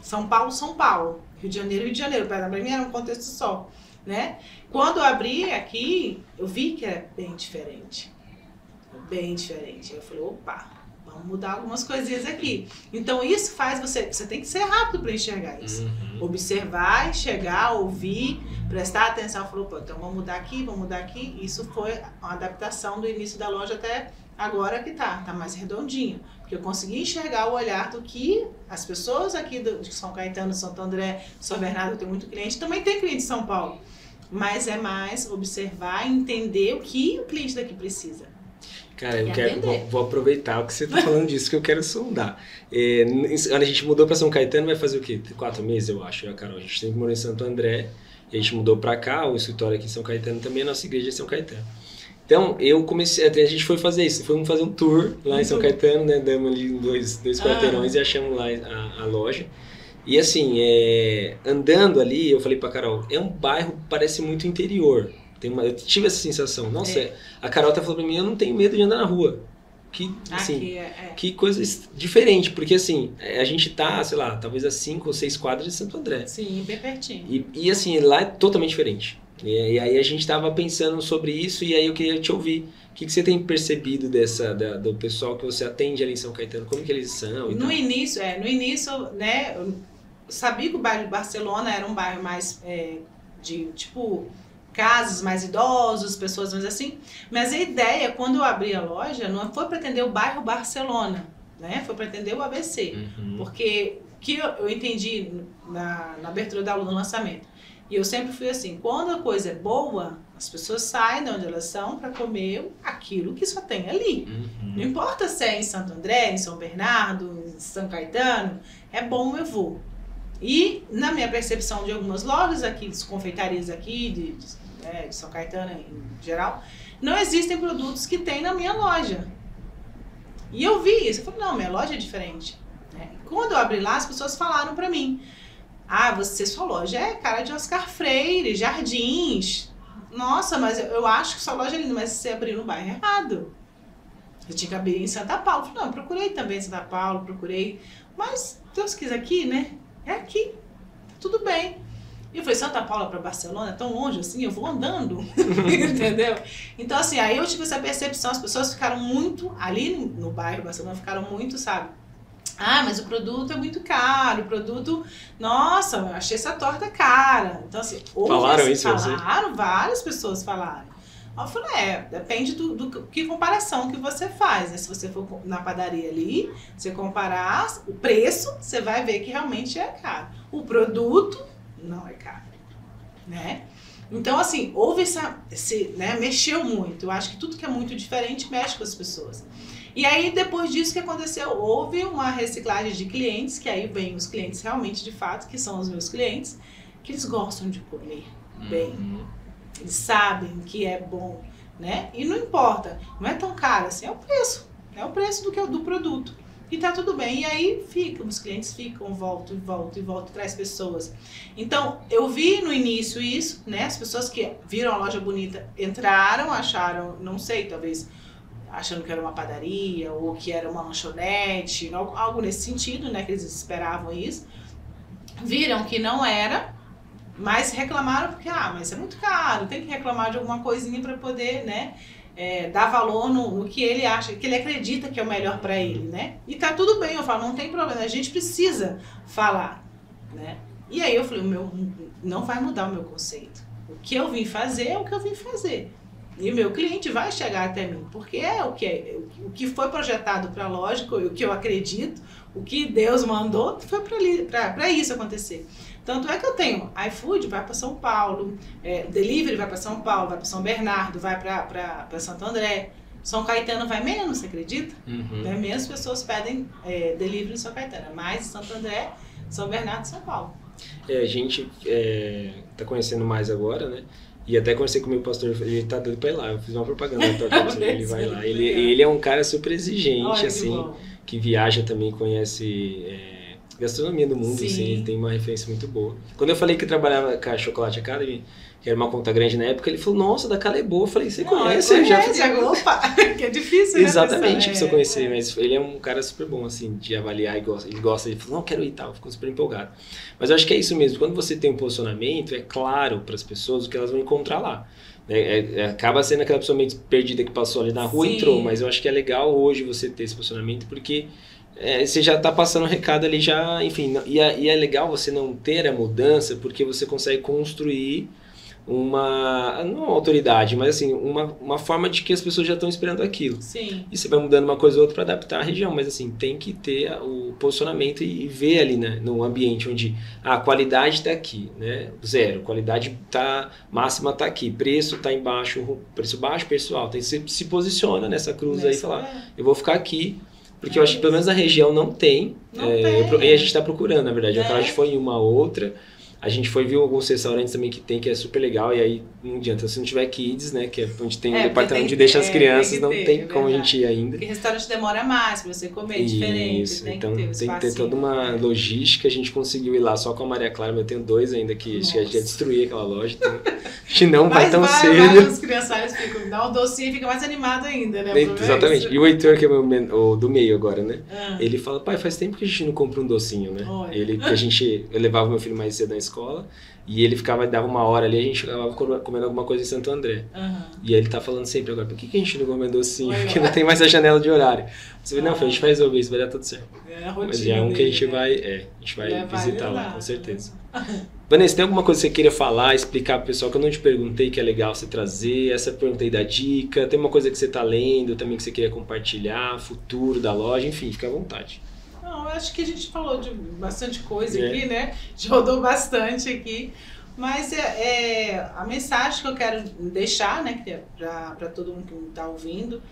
São Paulo, São Paulo. Rio de Janeiro, Rio de Janeiro. Para mim era um contexto só, né? Quando eu abri aqui, eu vi que era bem diferente. Bem diferente. Eu falei, opa, vamos mudar algumas coisinhas aqui. Então isso faz você tem que ser rápido para enxergar isso. Observar, enxergar, ouvir, prestar atenção. Falou, pô, então vamos mudar aqui, vamos mudar aqui. Isso foi uma adaptação do início da loja até agora que tá mais redondinho. Porque eu consegui enxergar o olhar do que as pessoas aqui de São Caetano, Santo André, São Bernardo, eu tenho muito cliente, também tem cliente de São Paulo. Mas é mais observar e entender o que o cliente daqui precisa. Cara, vou aproveitar o que você está falando disso, que eu quero sondar. Quando a gente mudou para São Caetano, vai fazer o quê? 4 meses, eu acho, Carol. A gente sempre morou em Santo André, e a gente mudou para cá, o escritório aqui em São Caetano também, a nossa igreja é São Caetano. Então, a gente foi fazer isso, fomos fazer um tour lá em São Caetano, né? Damos ali dois quarteirões e achamos lá a loja. E assim, andando ali, eu falei pra Carol, é um bairro, parece muito interior. Eu tive essa sensação. Nossa, a Carol até falou pra mim, eu não tenho medo de andar na rua. Que, assim, que coisa diferente, porque assim, a gente tá, sei lá, talvez a 5 ou 6 quadras de Santo André. Sim, bem pertinho. E assim, lá é totalmente diferente. E aí a gente tava pensando sobre isso e aí eu queria te ouvir. O que você tem percebido do pessoal que você atende ali em São Caetano? Como que eles são? No início, né, eu sabia que o bairro de Barcelona era um bairro mais de, tipo, casas mais idosos, pessoas mais assim. Mas a ideia, quando eu abri a loja, não foi para atender o bairro Barcelona, né? Foi para atender o ABC. Porque o que eu entendi na abertura da aula, no lançamento, e eu sempre fui assim, quando a coisa é boa, as pessoas saem de onde elas são para comer aquilo que só tem ali. Não importa se é em Santo André, em São Bernardo, em São Caetano, é bom, eu vou. E na minha percepção de algumas lojas aqui, de confeitarias aqui, de São Caetano em geral, não existem produtos que tem na minha loja. E eu vi isso, eu falei, não, minha loja é diferente. Quando eu abri lá, as pessoas falaram pra mim, sua loja é cara de Oscar Freire, Jardins. Nossa, mas eu acho que sua loja é linda, mas você abriu no bairro errado. Eu tinha que abrir em Santa Paula. Eu falei, não, eu procurei também em Santa Paula, mas Deus quis aqui, né? É aqui, tá tudo bem. E eu falei, Santa Paula para Barcelona, é tão longe assim, eu vou andando, entendeu? Então assim, aí eu tive essa percepção, as pessoas ficaram muito, ali no bairro Barcelona, ficaram muito, sabe? Mas o produto é muito caro, nossa, eu achei essa torta cara. Então assim, falaram isso? Falaram, várias pessoas falaram. Eu falei, depende do que comparação que você faz, né? Se você for na padaria ali, você comparar o preço, você vai ver que realmente é caro. O produto não é caro, né? Então, assim, houve mexeu muito. Eu acho que tudo que é muito diferente mexe com as pessoas. E aí, depois disso que aconteceu, houve uma reciclagem de clientes, que aí vem os clientes realmente, de fato, que são os meus clientes, que eles gostam de comer bem. Eles sabem que é bom, né? E não importa, não é tão caro assim, é o preço do produto. E tá tudo bem. E aí os clientes ficam, voltam, traz pessoas. Então, eu vi no início isso, né? As pessoas que viram a loja bonita entraram, acharam, não sei, talvez achando que era uma padaria ou que era uma lanchonete, algo nesse sentido, né? Que eles esperavam isso. Viram que não era. Mas reclamaram porque, mas é muito caro, tem que reclamar de alguma coisinha para poder, né, dar valor no que ele acha, que ele acredita que é o melhor para ele, né? E tá tudo bem, eu falo, não tem problema, a gente precisa falar, né? E aí eu falei, não vai mudar o meu conceito. O que eu vim fazer é o que eu vim fazer. E o meu cliente vai chegar até mim, porque o que foi projetado para a loja, o que eu acredito, o que Deus mandou, foi para isso acontecer. Tanto é que eu tenho iFood, vai para São Paulo, Delivery vai para São Paulo, vai para São Bernardo, vai para Santo André. São Caetano vai menos, você acredita? Menos pessoas pedem Delivery em São Caetano, mais Santo André, São Bernardo e São Paulo. A gente tá conhecendo mais agora, né? E até conversei com o meu pastor, ele tá doido pra ir lá. Eu fiz uma propaganda da Torta, ele vai lá. Ele é um cara super exigente, Olha, assim, que viaja também, conhece gastronomia do mundo, assim, ele tem uma referência muito boa. Quando eu falei que eu trabalhava com a Chocolate Academy, que era uma conta grande na época, ele falou, nossa, da Cala é boa. Eu falei, você conhece? Eu já opa, que é difícil, né? Exatamente, precisa conhecer, mas ele é um cara super bom, assim, de avaliar e gosta. Ele gosta, ele falou, não, quero ir e tal, ficou super empolgado. Mas eu acho que é isso mesmo, quando você tem um posicionamento, é claro para as pessoas o que elas vão encontrar lá. Acaba sendo aquela pessoa meio perdida que passou ali na rua e entrou, mas eu acho que é legal hoje você ter esse posicionamento, porque você já está passando um recado ali já, enfim, e é legal você não ter a mudança, porque você consegue construir não uma autoridade, mas assim, uma forma de que as pessoas já estão esperando aquilo. Sim. E você vai mudando uma coisa ou outra para adaptar a região, mas assim, tem que ter o posicionamento e ver ali, né, no ambiente onde a qualidade está aqui, né, 0, qualidade máxima está aqui, preço está embaixo, preço baixo, preço alto, aí você se posiciona nessa cruz aí e fala, eu vou ficar aqui, porque eu acho que pelo menos na região não tem, e a gente está procurando, na verdade, a gente foi em uma outra. A gente viu alguns restaurantes também que é super legal, e aí não adianta, se não tiver kids, né, que é onde tem um departamento de deixa as crianças, não tem como a gente ir ainda. Porque restaurante demora mais pra você comer, diferente, tem então que ter tem que ter toda uma logística, a gente conseguiu ir lá só com a Maria Clara, mas eu tenho 2 ainda que acho que a gente ia destruir aquela loja, então a gente não vai tão cedo. Os crianças ficam, dá um docinho e fica mais animado ainda, né? Exatamente, e o Heitor, que é o do meio agora, né, ele fala, pai, faz tempo que a gente não compra um docinho, né, eu levava meu filho mais cedo na escola, e ele dava uma hora ali, a gente acabava comendo alguma coisa em Santo André. E aí ele tá falando sempre agora, por que a gente não come docinho? Porque não tem mais a janela de horário. Você não, filho, a gente vai resolver isso, vai dar tudo certo. Mas já é um que a gente vai visitar lá, com certeza. Vanessa, tem alguma coisa que você queira falar, explicar pro pessoal que eu não te perguntei, que é legal você trazer? Essa pergunta aí da dica, tem uma coisa que você tá lendo também que você queria compartilhar, futuro da loja, enfim, fica à vontade. Não, eu acho que a gente falou de bastante coisa aqui, né? A gente rodou bastante aqui. Mas a mensagem que eu quero deixar, né, para todo mundo que está ouvindo,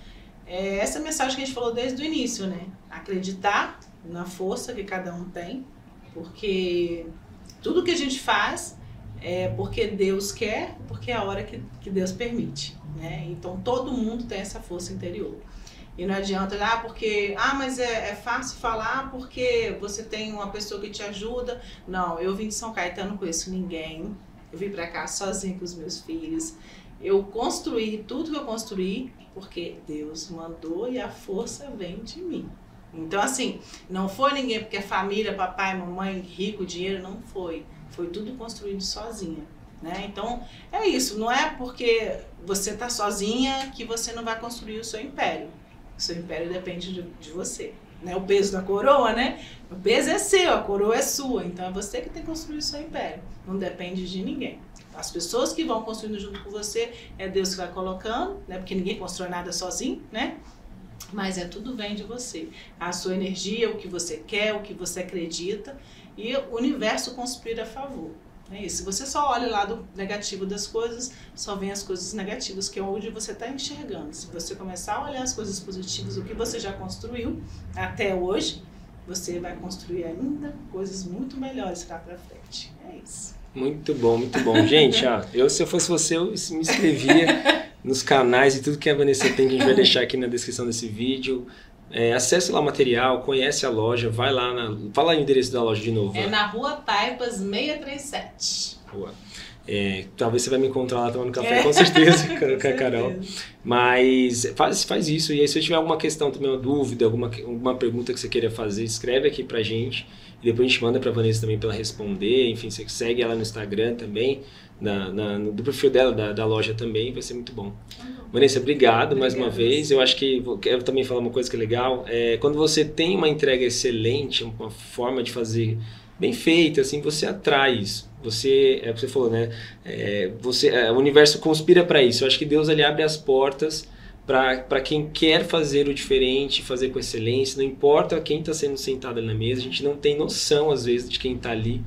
é essa mensagem que a gente falou desde o início, né? Acreditar na força que cada um tem, porque tudo que a gente faz é porque Deus quer, porque é a hora que Deus permite, né? Então todo mundo tem essa força interior. E não adianta, mas é fácil falar porque você tem uma pessoa que te ajuda. Não, eu vim de São Caetano, não conheço ninguém. Eu vim pra cá sozinha com os meus filhos. Eu construí tudo que eu construí porque Deus mandou e a força vem de mim. Então, assim, não foi ninguém porque é família, papai, mamãe, rico, dinheiro, não foi. Foi tudo construído sozinha, né? Então, é isso. Não é porque você tá sozinha que você não vai construir o seu império. O seu império depende de você, né? O peso da coroa, né? O peso é seu, a coroa é sua. Então é você que tem que construir o seu império. Não depende de ninguém. As pessoas que vão construindo junto com você, é Deus que vai colocando, né? Porque ninguém constrói nada sozinho, né? Mas tudo vem de você. A sua energia, o que você quer, o que você acredita, e o universo conspira a favor. É isso. Se você só olha o lado negativo das coisas, só vem as coisas negativas, que é onde você está enxergando. Se você começar a olhar as coisas positivas, o que você já construiu até hoje, você vai construir ainda coisas muito melhores lá para frente. É isso. Muito bom, muito bom. Gente, se eu fosse você, eu me inscrevia nos canais e tudo que a Vanessa tem, que a gente vai deixar aqui na descrição desse vídeo. Acesse lá o material, conhece a loja, vai lá fala o endereço da loja de novo. Na Rua Taipas 637. Boa. Talvez você vai me encontrar lá tomando café, com certeza, com a Carol. Mas faz isso. E aí, se você tiver alguma questão também, uma dúvida, alguma pergunta que você queira fazer, escreve aqui pra gente. E depois a gente manda pra Vanessa também pra ela responder. Enfim, você segue ela no Instagram também, do perfil dela, da loja também, vai ser muito bom. Vanessa, obrigado mais uma vez. Eu acho que quero também falar uma coisa que é legal. Quando você tem uma entrega excelente, uma forma de fazer bem feita, assim, você atrai isso. Você falou, né? O universo conspira para isso. Eu acho que Deus ali abre as portas para quem quer fazer o diferente, fazer com excelência. Não importa quem está sendo sentado ali na mesa, a gente não tem noção, às vezes, de quem está ali,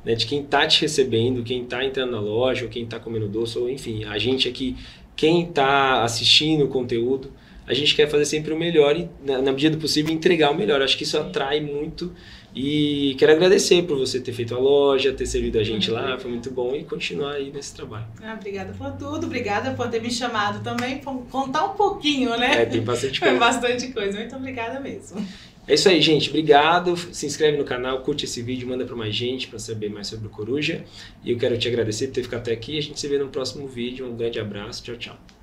né? De quem está te recebendo, quem está entrando na loja, ou quem está comendo doce, ou enfim, a gente aqui, quem está assistindo o conteúdo, a gente quer fazer sempre o melhor e, na medida do possível, entregar o melhor. Acho que isso atrai muito. E quero agradecer por você ter feito a loja, ter servido a gente lá, foi muito bom, e continuar aí nesse trabalho. Obrigada por tudo, obrigada por ter me chamado também, por contar um pouquinho, né? Tem bastante coisa. Foi bastante coisa, muito obrigada mesmo. É isso aí, gente, obrigado, se inscreve no canal, curte esse vídeo, manda para mais gente para saber mais sobre o Coruja, e eu quero te agradecer por ter ficado até aqui, a gente se vê no próximo vídeo, um grande abraço, tchau, tchau.